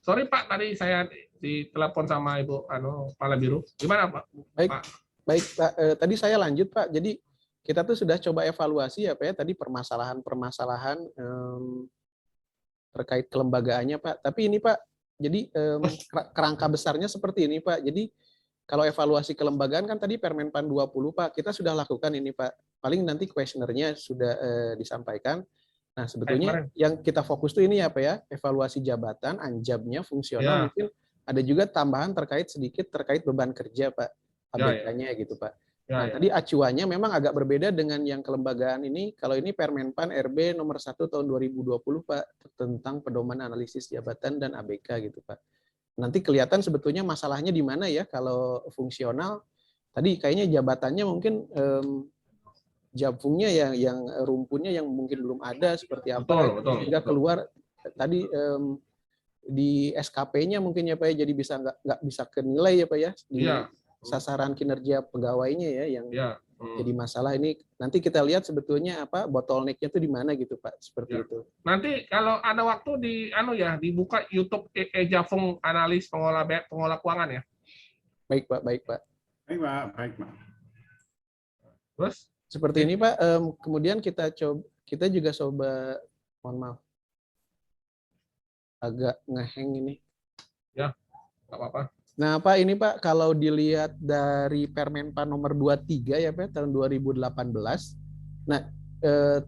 Sorry Pak, tadi saya ditelepon sama Ibu Kepala Biro. Gimana Pak? Baik, Pak? baik Pak. Tadi saya lanjut Pak. Jadi kita tuh sudah coba evaluasi ya Pak ya, tadi permasalahan-permasalahan terkait kelembagaannya Pak. Tapi ini Pak, jadi kerangka besarnya seperti ini Pak. Jadi kalau evaluasi kelembagaan kan tadi Permenpan 20 Pak, kita sudah lakukan ini Pak. Paling nanti kuesionernya sudah disampaikan. Nah, sebetulnya yang kita fokus tuh ini apa ya? Evaluasi jabatan, anjabnya, fungsional, mungkin ada juga tambahan sedikit terkait beban kerja Pak, ABK-nya gitu Pak. Nah, tadi acuannya memang agak berbeda dengan yang kelembagaan ini. Kalau ini Permenpan RB nomor 1 tahun 2020 Pak, tentang pedoman analisis jabatan dan ABK gitu Pak. Nanti kelihatan sebetulnya masalahnya di mana ya. Kalau fungsional, tadi kayaknya jabatannya mungkin jabungnya yang rumpunnya yang mungkin belum ada seperti apa, sehingga keluar tadi di SKP-nya mungkin ya Pak ya, jadi nggak bisa kenilai ya Pak ya di sasaran kinerja pegawainya ya yang jadi masalah. Ini nanti kita lihat sebetulnya apa bottleneck-nya itu di mana gitu Pak, seperti itu. Nanti kalau ada waktu dibuka YouTube Ejafung analis pengolah keuangan ya. Baik Pak, baik Pak. Baik Pak. Terus seperti ini Pak. Kemudian kita juga coba, mohon maaf, agak ngeheng ini. Ya, nggak apa-apa. Nah Pak, ini Pak, kalau dilihat dari Permenpan nomor 23 ya Pak, tahun 2018, nah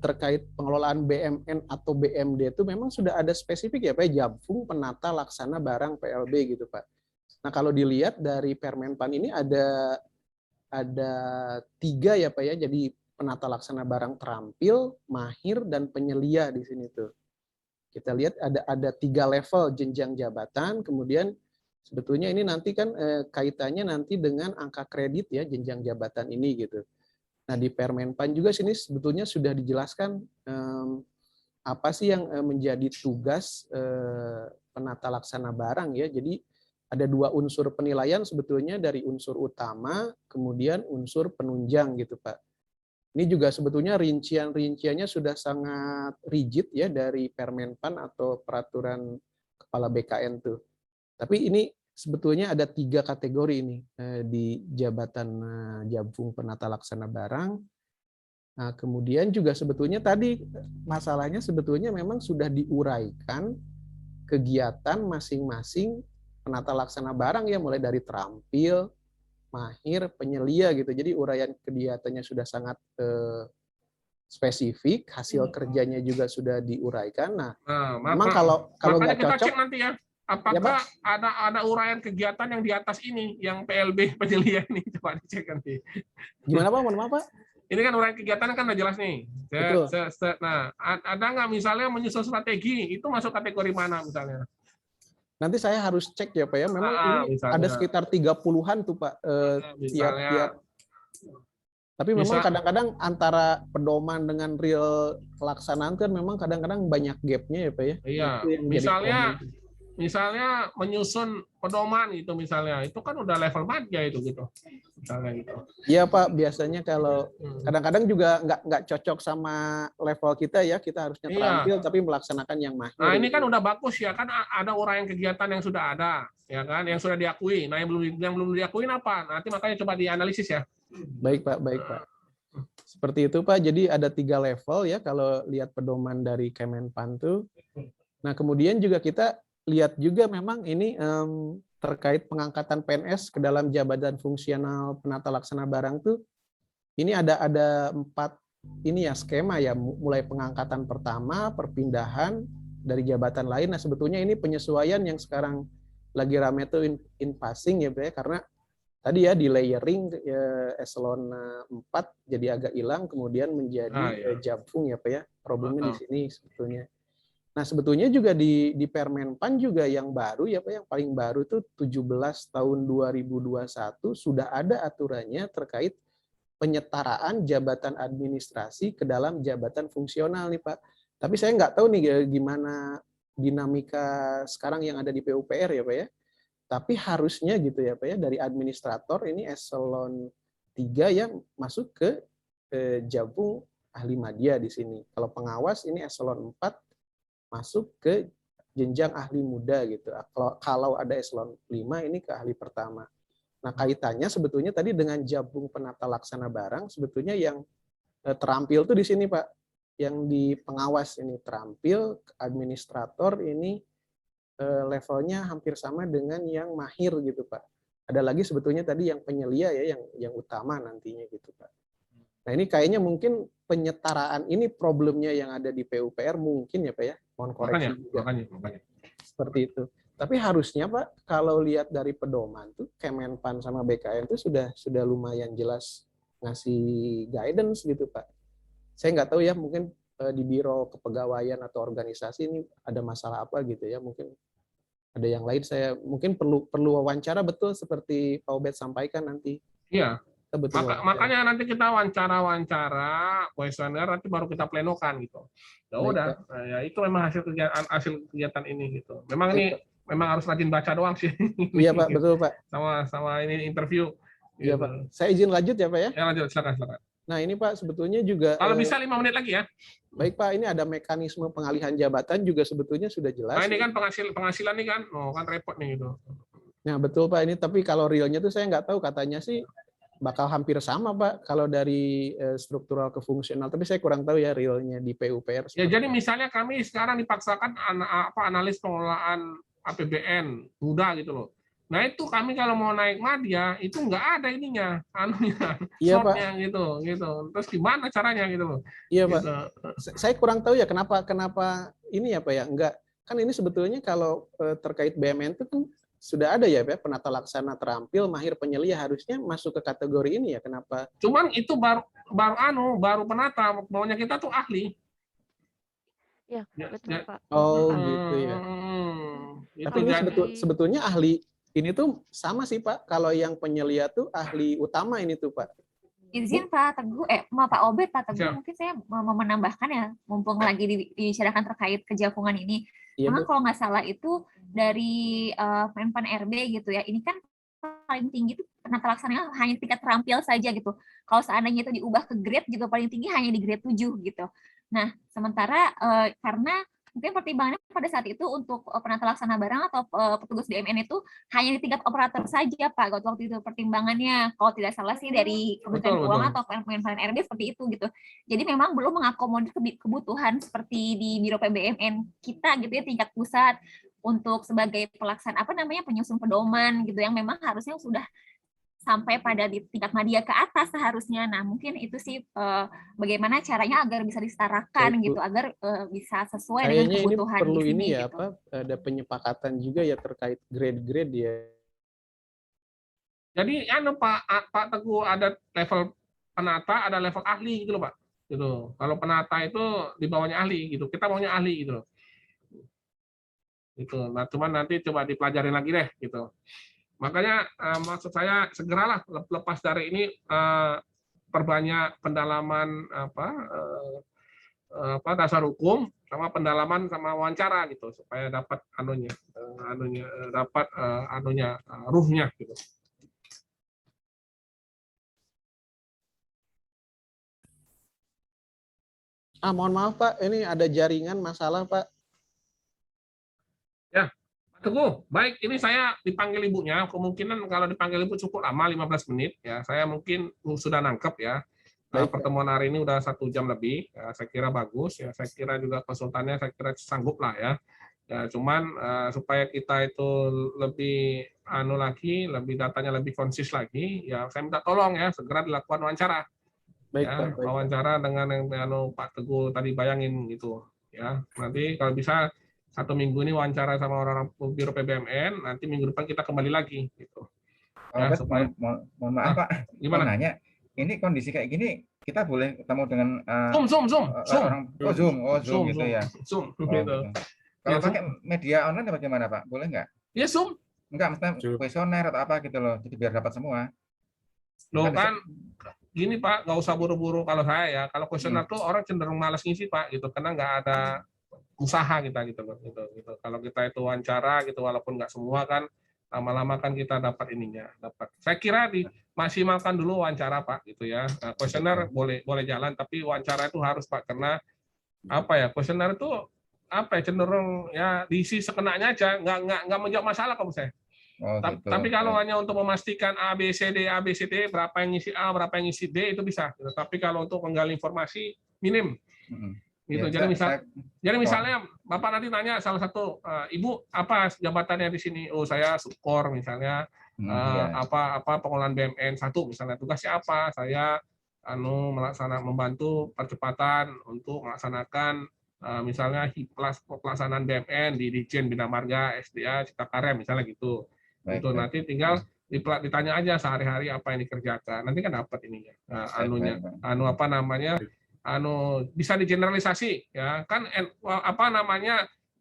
terkait pengelolaan BMN atau BMD itu memang sudah ada spesifik ya Pak, Jabung Penata Laksana Barang PLB gitu Pak. Nah kalau dilihat dari Permenpan ini ada 3 ya Pak ya, jadi penata laksana barang terampil, mahir, dan penyelia di sini tuh. Kita lihat ada 3 level jenjang jabatan, kemudian sebetulnya ini nanti kan kaitannya nanti dengan angka kredit ya jenjang jabatan ini gitu. Nah di Permenpan juga sini sebetulnya sudah dijelaskan apa sih yang menjadi tugas penata laksana barang ya. Jadi ada 2 unsur penilaian sebetulnya, dari unsur utama kemudian unsur penunjang gitu Pak. Ini juga sebetulnya rinciannya sudah sangat rigid ya dari Permenpan atau peraturan kepala BKN tuh. Tapi ini sebetulnya ada 3 kategori ini di jabatan Jabung Penata Laksana Barang. Nah, kemudian juga sebetulnya tadi masalahnya sebetulnya memang sudah diuraikan kegiatan masing-masing penata laksana barang ya, mulai dari terampil, mahir, penyelia gitu. Jadi uraian kegiatannya sudah sangat spesifik, hasil kerjanya juga sudah diuraikan. Nah memang kalau nggak kita cocok cek nanti ya, apakah ya, ada uraian kegiatan yang di atas ini, yang PLB penyelia ini, coba dicek nanti. Gimana Pak? Mohon maaf Pak. Ini kan uraian kegiatan kan udah jelas nih. Betul. Nah, ada nggak misalnya menyusun strategi, itu masuk kategori mana misalnya? Nanti saya harus cek ya Pak ya. Memang ini misalnya, ada sekitar 30-an tuh Pak tiap. Tapi memang kadang-kadang antara pedoman dengan real pelaksanaan kan memang kadang-kadang banyak gap-nya ya Pak ya. Iya. Misalnya menyusun pedoman gitu misalnya, itu kan udah level madya itu gitu. Misalnya gitu. Iya Pak, biasanya kalau kadang-kadang juga nggak cocok sama level kita ya, kita harusnya terampil tapi melaksanakan yang mahir. Nah ini kan udah bagus ya, kan ada uraian kegiatan yang sudah ada, ya kan, yang sudah diakui. Nah yang belum diakuin apa? Nanti makanya coba dianalisis ya. Baik Pak, baik Pak. Seperti itu Pak, jadi ada 3 level ya kalau lihat pedoman dari Kemenpan tuh. Nah kemudian juga kita lihat juga memang ini terkait pengangkatan PNS ke dalam jabatan fungsional penata laksana barang tuh, ini ada 4 ini ya skema ya, mulai pengangkatan pertama, perpindahan dari jabatan lain. Nah sebetulnya ini penyesuaian yang sekarang lagi rame tuh in passing ya Pak ya, karena tadi ya di layering eselon 4 jadi agak hilang, kemudian menjadi Jabung ya Pak ya, problemnya di sini sebetulnya. Nah sebetulnya juga di Permenpan juga yang baru ya Pak, yang paling baru itu 17 tahun 2021 sudah ada aturannya terkait penyetaraan jabatan administrasi ke dalam jabatan fungsional nih Pak. Tapi saya nggak tahu nih gimana dinamika sekarang yang ada di PUPR ya Pak ya. Tapi harusnya gitu ya Pak ya, dari administrator ini eselon 3 ya masuk ke Jabung ahli madya di sini. Kalau pengawas ini eselon 4 masuk ke jenjang ahli muda gitu. Kalau ada eselon 5 ini ke ahli pertama. Nah, kaitannya sebetulnya tadi dengan jabung penata laksana barang, sebetulnya yang terampil tuh di sini, Pak. Yang di pengawas ini terampil, administrator ini levelnya hampir sama dengan yang mahir gitu, Pak. Ada lagi sebetulnya tadi yang penyelia ya, yang utama nantinya gitu, Pak. Nah, ini kayaknya mungkin penyetaraan ini problemnya yang ada di PUPR mungkin ya, Pak ya. Mohon koreksi juga. Makanya. Seperti itu. Tapi harusnya, Pak, kalau lihat dari pedoman tuh Kemenpan sama BKN tuh sudah lumayan jelas ngasih guidance gitu, Pak. Saya nggak tahu ya, mungkin di biro kepegawaian atau organisasi ini ada masalah apa gitu ya, mungkin ada yang lain. Saya mungkin perlu wawancara betul seperti Pak Obed sampaikan nanti. Iya. Betul. Makanya nanti kita wawancara, kuesioner, nanti baru kita plenokan gitu. Ya udah, ya itu memang hasil kegiatan ini gitu. Memang ini memang harus rajin baca doang sih. Iya Pak, betul Pak. Sama ini interview. Iya gitu. Pak. Saya izin lanjut ya Pak ya. Ya lanjut, silakan. Nah ini Pak sebetulnya juga. Kalau bisa 5 menit lagi ya. Baik Pak, ini ada mekanisme pengalihan jabatan juga sebetulnya sudah jelas. Nah ini kan penghasilan nih kan, kan repot nih gitu. Nah betul Pak, ini tapi kalau realnya tuh saya nggak tahu, katanya sih bakal hampir sama Pak kalau dari struktural ke fungsional, tapi saya kurang tahu ya realnya di PUPR. Ya jadi misalnya kami sekarang dipaksakan analis pengelolaan APBN muda gitu loh. Nah itu kami kalau mau naik madya itu nggak ada ininya, iya, slotnya gitu. Terus gimana caranya gitu loh? Iya gitu. Pak. Saya kurang tahu ya kenapa ini ya Pak ya, enggak kan ini sebetulnya kalau terkait BMN itu kan sudah ada ya Pak, penata laksana terampil, mahir penyelia, harusnya masuk ke kategori ini ya, kenapa? Cuman itu baru penata, maunya kita tuh ahli. Ya, betul Pak. Oh gitu ya. Tapi ini sebetulnya ahli ini tuh sama sih Pak, kalau yang penyelia tuh ahli utama ini tuh Pak. Izin Pak Teguh, Pak Obed, Pak Teguh, mungkin saya mau menambahkan ya, mumpung lagi dibicarakan terkait kejapungan ini. Iya, memang kalau nggak salah itu dari Menpan RB gitu ya, ini kan paling tinggi itu penata laksananya hanya tingkat terampil saja gitu. Kalau seandainya itu diubah ke grade gitu, paling tinggi hanya di grade 7 gitu. Nah, sementara karena mungkin pertimbangannya pada saat itu untuk penata laksana barang atau petugas BMN itu hanya di tingkat operator saja Pak, waktu itu pertimbangannya, kalau tidak salah sih dari Kementerian Keuangan atau Menpan RB seperti itu gitu. Jadi memang belum mengakomodir kebutuhan seperti di Biro PBMN kita gitu ya, tingkat pusat untuk sebagai pelaksana penyusun pedoman gitu yang memang harusnya sudah sampai pada di tingkat madya ke atas seharusnya. Nah, mungkin itu sih bagaimana caranya agar bisa disetarakan gitu, agar bisa sesuai dengan kebutuhan ini perlu di sini. Ini ya, gitu. ada penyepakatan juga ya terkait grade-grade ya. Jadi Pak Teguh, ada level penata, ada level ahli gitu loh Pak. Gitu. Kalau penata itu di bawahnya ahli gitu. Kita maunya ahli gitu loh. Gitu. Nah, cuman nanti coba dipelajarin lagi deh gitu. Makanya maksud saya segeralah lepas dari ini perbanyak pendalaman dasar hukum sama pendalaman sama wawancara gitu supaya dapat ruhnya gitu. Mohon maaf Pak, ini ada jaringan masalah Pak. Ya. Teguh, baik, ini saya dipanggil ibunya, kemungkinan kalau dipanggil ibu cukup lama, 15 menit, ya saya mungkin sudah nangkep ya. Pertemuan hari ini udah 1 jam lebih, ya, saya kira bagus, ya saya kira juga konsultannya saya kira sanggup lah ya. Ya cuman supaya kita itu lebih lebih datanya lebih konsis lagi, ya saya minta tolong ya segera dilakukan wawancara. Baik, ya, Pak, wawancara dengan yang Pak Teguh tadi bayangin gitu, ya. Nanti kalau bisa 1 minggu ini wawancara sama orang Biro PBMN, nanti minggu depan kita kembali lagi gitu. Ya, mohon maaf Pak, gimana? Nanya, ini kondisi kayak gini kita boleh ketemu dengan Zoom gitu ya. Zoom gitu. Gitu. Kalau pakai media online bagaimana Pak? Boleh nggak? Ya Zoom. Enggak, mesti kuesioner atau apa gitu loh, jadi biar dapat semua. Loh kan gini Pak, nggak usah buru-buru kalau saya ya. Kalau kuesioner tuh orang cenderung malas ngisi Pak gitu, karena nggak ada usaha kita gitu. Kalau kita itu wawancara gitu, walaupun nggak semua kan, lama-lama kan kita dapat ininya, dapat. Saya kira dimaksimalkan dulu wawancara Pak gitu ya. Kuesioner boleh jalan, tapi wawancara itu harus Pak, karena kuesioner itu apa ya, cenderung ya diisi sekenanya aja, nggak menjawab masalah kalau saya. Oh, gitu. Tapi kalau hanya untuk memastikan A, B, C, D, berapa yang ngisi A, berapa yang ngisi D, itu bisa. Tapi kalau untuk menggali informasi, minim. Gitu. Ya, Jadi misalnya Bapak nanti nanya salah satu, Ibu apa jabatannya di sini? Oh, saya subkor misalnya, apa pengelolaan BMN 1 misalnya, tugasnya apa? Saya membantu percepatan untuk melaksanakan misalnya pelaksanaan BMN di Ditjen Bina Marga, SDA, Cipta Karya misalnya gitu. Itu nanti tinggal ditanya aja sehari-hari apa yang dikerjakan. Nanti kan dapat ininya. Bisa digeneralisasi ya. Kan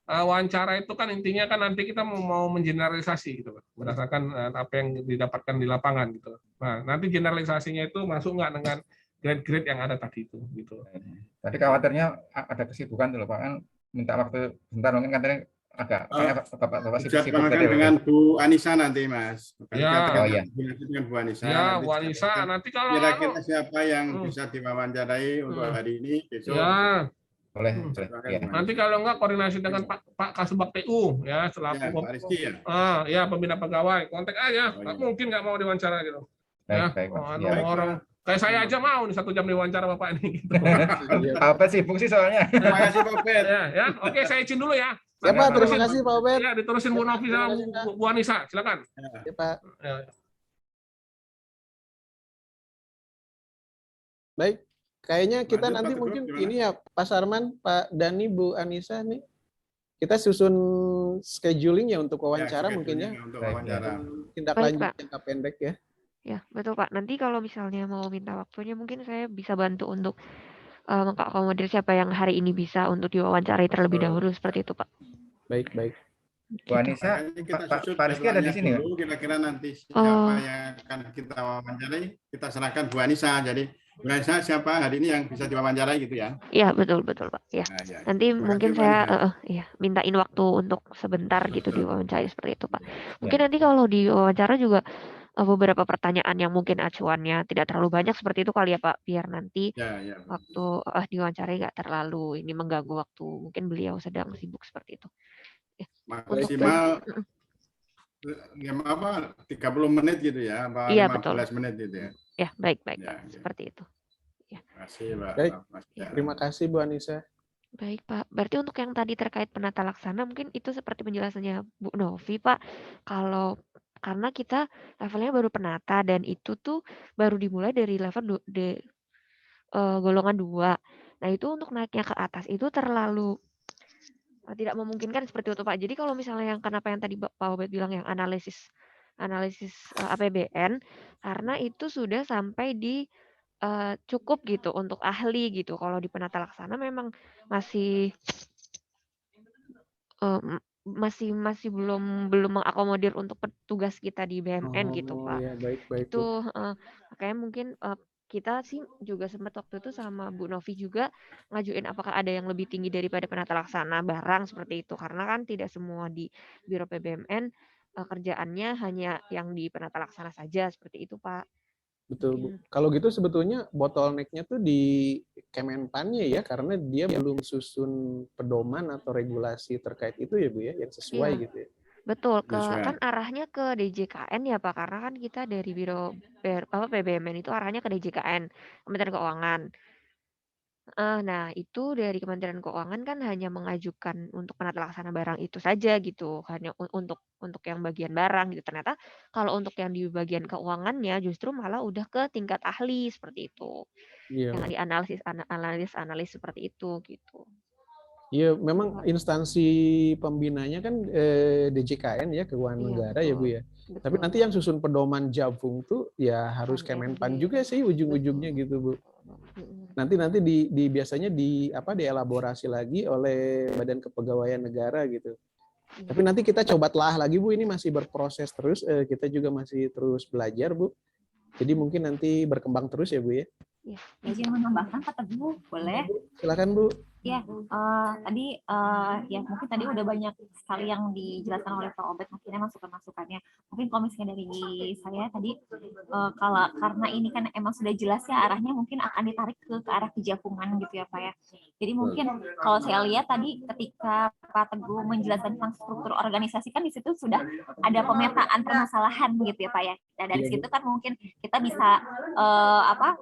wawancara itu kan intinya kan nanti kita mau mengeneralisasi gitu berdasarkan apa yang didapatkan di lapangan gitu. Nah, nanti generalisasinya itu masuk nggak dengan grade-grade yang ada tadi itu gitu. Tadi khawatirnya ada kesibukan tuh Pak, kan minta waktu bentar mungkin kan tadi agak Bapak sibuk tadi dengan Bu Anissa nanti Mas. Ya. Dengan Bu Anissa. Ya, Bu Anissa nanti kalau kira-kira siapa yang bisa diwawancarai untuk hari ini besok. Ya. Boleh. Nanti kalau enggak koordinasi dengan Pak Kasubag TU ya selaku pembina pegawai, kontak aja. Mungkin nggak mau diwawancara gitu. Orang kayak saya aja mau nih 1 jam diwawancara Bapak ini gitu. Apa sibuk sih soalnya. Terima kasih Pak Obed. Ya, oke saya izin dulu ya. Ya Pak, terima kasih Pak Obed. Ya, diterusin Bu Novi sama Bu Anissa, silakan. Ya Pak. Baik, kayaknya kita nanti mungkin ini ya Pak Sarman, Pak Dani, Bu Anissa nih. Kita susun scheduling ya untuk wawancara mungkin ya. Untuk wawancara. Tindak lanjut jangka pendek ya. Ya, betul Pak. Nanti kalau misalnya mau minta waktunya mungkin saya bisa bantu untuk mengakomodir siapa yang hari ini bisa untuk diwawancarai terlebih dahulu seperti itu Pak. Baik. Bu Anissa, Pak Rizky ada di sini nggak? Kira-kira nanti siapa yang akan kita wawancarai, kita serahkan Bu Anissa. Jadi Bu Anissa siapa hari ini yang bisa diwawancarai gitu ya? Iya, betul Pak. Ya. Nanti mungkin saya mintain waktu untuk sebentar gitu diwawancarai seperti itu Pak. Mungkin nanti kalau diwawancara juga beberapa pertanyaan yang mungkin acuannya tidak terlalu banyak seperti itu kali ya Pak, biar nanti waktu diwawancarai nggak terlalu ini mengganggu waktu mungkin beliau sedang sibuk seperti itu. Maksimal 30 menit gitu ya, apa 15 menit gitu ya. Ya, baik Pak, seperti itu. Ya. Terima kasih Pak. Baik. Terima kasih Bu Anissa. Baik Pak, berarti untuk yang tadi terkait penata laksana mungkin itu seperti penjelasannya Bu Novi Pak. Karena kita levelnya baru penata dan itu tuh baru dimulai dari level golongan 2. Nah itu untuk naiknya ke atas itu terlalu tidak memungkinkan seperti itu Pak. Jadi kalau misalnya yang kenapa yang tadi Pak Obed bilang yang analisis APBN, karena itu sudah sampai di cukup gitu untuk ahli gitu. Kalau di penata laksana memang masih belum mengakomodir untuk petugas kita di BMN gitu Pak. Ya, baik. Itu makanya mungkin kita sih juga sempat waktu itu sama Bu Novi juga ngajuin apakah ada yang lebih tinggi daripada penata laksana barang seperti itu, karena kan tidak semua di Biro PBMN kerjaannya hanya yang di penata laksana saja seperti itu Pak. Betul Bu. Kalau gitu sebetulnya bottleneck-nya tuh di Kemenpan-nya ya, karena dia belum susun pedoman atau regulasi terkait itu ya Bu ya, yang sesuai gitu ya. Betul, kan arahnya ke DJKN ya Pak, karena kan kita dari Biro PBMN itu arahnya ke DJKN, Kementerian Keuangan. Nah, itu dari Kementerian Keuangan kan hanya mengajukan untuk penata laksana barang itu saja gitu, hanya untuk yang bagian barang gitu. Ternyata kalau untuk yang di bagian keuangannya justru malah udah ke tingkat ahli seperti itu. Yang dianalisis seperti itu gitu. Iya, memang instansi pembinanya kan DJKN ya, Keuangan Negara ya Bu ya. Betul. Tapi nanti yang susun pedoman Jabung tuh ya harus Kemenpan juga sih ujung-ujungnya gitu Bu. Nanti biasanya dielaborasi lagi oleh Badan Kepegawaian Negara gitu. Tapi nanti kita coba telah lagi Bu, ini masih berproses terus, kita juga masih terus belajar Bu. Jadi mungkin nanti berkembang terus ya Bu ya. Izin menambahkan kata Bu, boleh? Silakan Bu. Ya, tadi ya mungkin tadi udah banyak sekali yang dijelaskan oleh Pak Obed, mungkin masukan-masukannya. Mungkin kalau misalnya dari saya tadi, kalau karena ini kan emang sudah jelas ya arahnya mungkin akan ditarik ke arah kejapungan gitu ya Pak ya. Jadi mungkin kalau saya lihat tadi ketika Pak Teguh menjelaskan tentang struktur organisasi kan di situ sudah ada pemetaan permasalahan gitu ya Pak ya. Nah dari situ kan mungkin kita bisa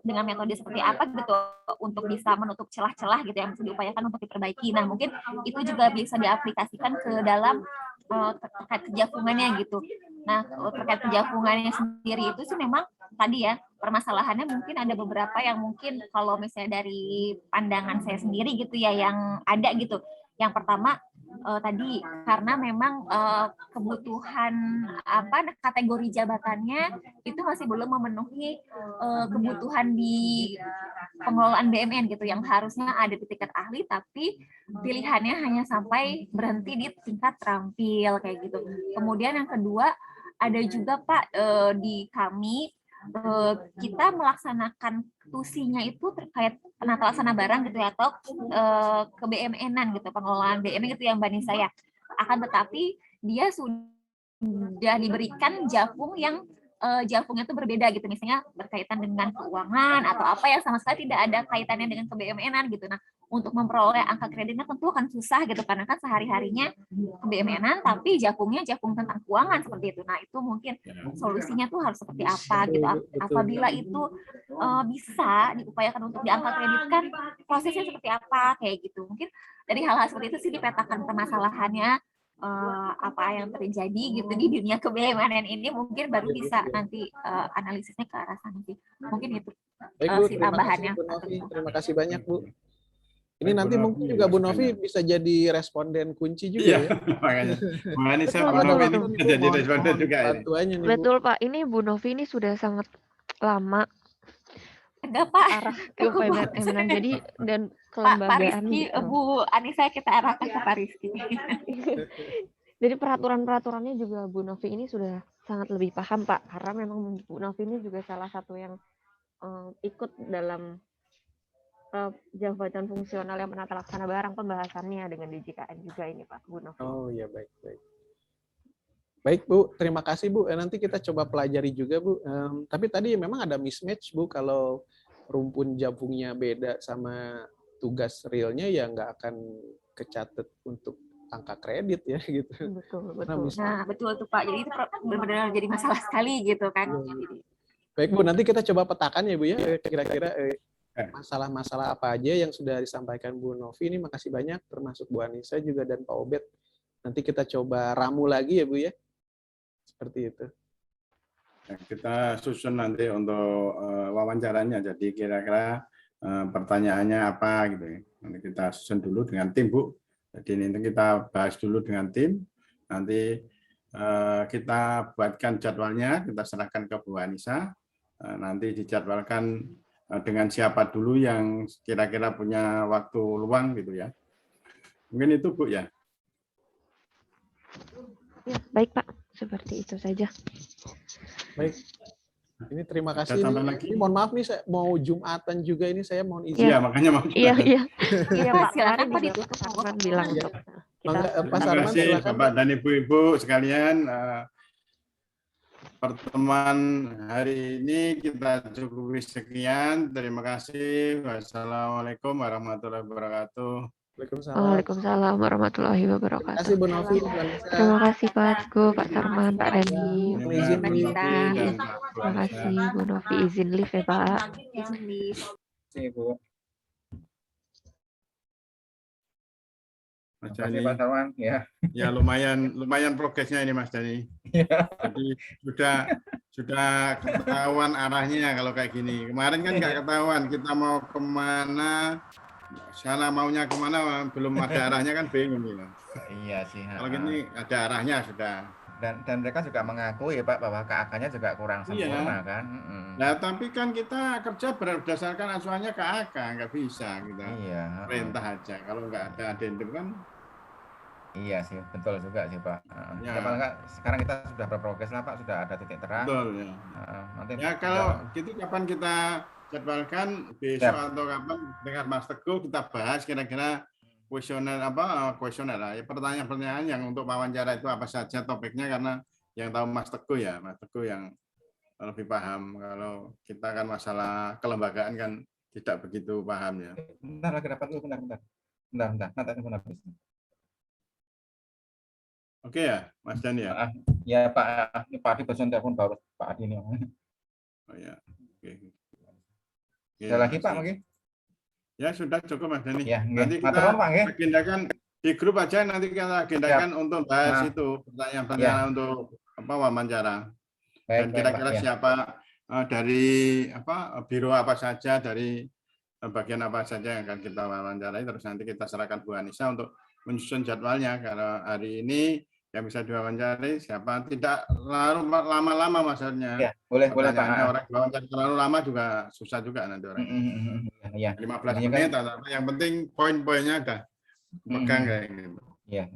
dengan metode seperti apa gitu untuk bisa menutup celah-celah gitu yang bisa diupayakan untuk diperbaiki. Nah, mungkin itu juga bisa diaplikasikan ke dalam terkait kejapungannya gitu. Nah, terkait kejapungannya sendiri itu sih memang tadi ya permasalahannya mungkin ada beberapa yang mungkin kalau misalnya dari pandangan saya sendiri gitu ya yang ada gitu. Yang pertama tadi karena memang kebutuhan kategori jabatannya itu masih belum memenuhi kebutuhan di pengelolaan BUMN gitu yang harusnya ada di tingkat ahli tapi pilihannya hanya sampai berhenti di tingkat terampil kayak gitu. Kemudian yang kedua ada juga Pak di kami kita melaksanakan tusinya itu terkait penata laksana barang gitu ya atau ke BUMN-an gitu pengelolaan BUMN gitu yang Mbak Nisa ya. Akan tetapi dia sudah diberikan japung yang japungnya itu berbeda gitu, misalnya berkaitan dengan keuangan atau apa yang sama sekali tidak ada kaitannya dengan ke BUMN-an gitu. Nah, untuk memperoleh angka kreditnya tentu akan susah gitu karena kan sehari-harinya ke BUMN-an tapi japungnya japung tentang keuangan seperti itu. Nah, itu mungkin solusinya tuh harus seperti apa gitu. Apabila itu bisa diupayakan untuk diangkat kreditkan, prosesnya seperti apa kayak gitu. Mungkin dari hal-hal seperti itu sih dipetakan permasalahannya apa yang terjadi gitu di dunia ke-BUMN ini mungkin baru bisa nanti analisisnya ke arah sana sih. Mungkin itu Baik Bu, si terima kasih tambahannya. Bu Novi. Terima kasih banyak Bu. Ini nanti mungkin juga Bu Novi bisa jadi responden kunci juga ya. Makanya Betul, Bu Novi ini betul. bisa jadi responden juga ini. Bantuannya nih Bu. Betul Pak, ini Bu Novi ini sudah sangat lama Enggak Pak, arah ke BUMN jadi dan Pak kelembagaan Rizky, gitu. Bu Anissa kita arahkan ke Pak Rizky. Jadi peraturan-peraturannya juga Bu Novi ini sudah sangat lebih paham Pak, karena memang Bu Novi ini juga salah satu yang ikut dalam jabatan fungsional yang menata laksana barang pembahasannya dengan DJKN juga ini Pak Bu Novi. Oh ya baik. Baik Bu, terima kasih Bu. Nanti kita coba pelajari juga Bu. Tapi tadi memang ada mismatch Bu kalau rumpun jabungnya beda sama tugas realnya ya nggak akan kecatat untuk angka kredit ya gitu. Betul. Nah betul tuh Pak, jadi itu benar-benar jadi masalah sekali gitu kan. Baik Bu, nanti kita coba petakan ya Bu ya, kira-kira masalah-masalah apa aja yang sudah disampaikan Bu Novi ini. Makasih banyak, termasuk Bu Anissa juga dan Pak Obed. Nanti kita coba ramu lagi ya Bu ya. Seperti itu. Kita susun nanti untuk wawancaranya. Jadi kira-kira pertanyaannya apa gitu ya. Nanti kita susun dulu dengan tim Bu. Jadi nanti kita bahas dulu dengan tim. Nanti kita buatkan jadwalnya, kita serahkan ke Bu Anissa. Nanti dijadwalkan dengan siapa dulu yang kira-kira punya waktu luang gitu ya. Mungkin itu Bu ya. Ya, baik Pak, seperti itu saja. Baik. Ini terima kasih. Ini mohon maaf nih, saya mau Jumatan juga ini, saya mohon izin. Iya, makanya mau Jumatan. Iya Pak, silakan Pak ditutup. Pak bilang untuk Pak Terima Sarman, kasih silakan. Bapak dan Ibu-Ibu sekalian. Pertemuan hari ini kita cukupi sekian. Terima kasih. Wassalamualaikum warahmatullahi wabarakatuh. Waalaikumsalam warahmatullahi wabarakatuh. Terima kasih Bu Novi. Terima kasih Pak Teguh, Pak Sarman, Pak Dani. Terima kasih Bu Novi, izin live ya Pak. Izin live. Bu. Mas Terima kasih Dani. Pak Sarman ya. Ya lumayan progresnya ini Mas Dani. Jadi sudah ketahuan arahnya kalau kayak gini. Kemarin kan nggak ketahuan kita mau kemana, sana maunya kemana, belum ada arahnya kan bingung gitu. Iya sih. Kalau gini ada arahnya sudah. Dan mereka juga mengakui ya Pak bahwa KAK-nya juga kurang sempurna kan. Nah tapi kan kita kerja berdasarkan acuannya KAK, nggak bisa kita perintah aja. Kalau nggak ada adendum kan. Iya sih, betul juga sih Pak. Ya. Sekarang kita sudah berprogres lah Pak, sudah ada titik terang. Betul ya. Nanti ya kalau gitu kapan kita jadwalkan besok atau kapan dengan Mas Teguh kita bahas kira-kira kuesioner lah. Ya, pertanyaan-pertanyaan yang untuk wawancara itu apa saja topiknya, karena yang tahu Mas Teguh ya, Mas Teguh yang lebih paham. Kalau kita kan masalah kelembagaan kan tidak begitu paham ya. Bentar lagi dapat dulu, bentar. Nanti telepon habis. Oke ya, Mas Dani ya. Ya Pak, ini Pak Adi barusan telepon baru Pak Adi ini. Oh ya. Oke. Ada lagi Pak mungkin? Ya sudah cukup Mas Dani. Ya, Nanti kita Matur nuwun, Pak, nggih. agendakan di grup aja, nanti kita agendakan untuk bahas Nah. itu pertanyaan-pertanyaan untuk wawancara. Dan kira-kira Pak, ya. siapa dari biro apa saja, dari bagian apa saja yang akan kita wawancarai, terus nanti kita serahkan Bu Anissa untuk menyusun jadwalnya. Kalau hari ini yang bisa diwawancarai siapa, tidak terlalu lama-lama maksudnya. Ya, boleh Pak. Orang wawancara terlalu lama juga susah juga nanti orang. Ya. 15 menit atau apa, yang penting poin-poinnya ada pegang kayak gitu. Iya.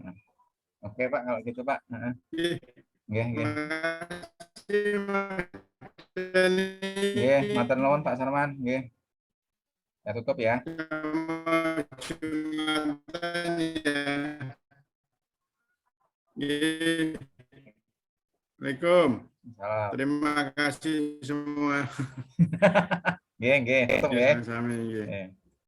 Oke Pak, kalau gitu Pak. Nggih. Nggih, matur nuwun Pak Sarman, nggih. Ya tutup ya. Assalamualaikum. Salam. Terima kasih semua. Nggih, tutup nggih. Sami-sami nggih.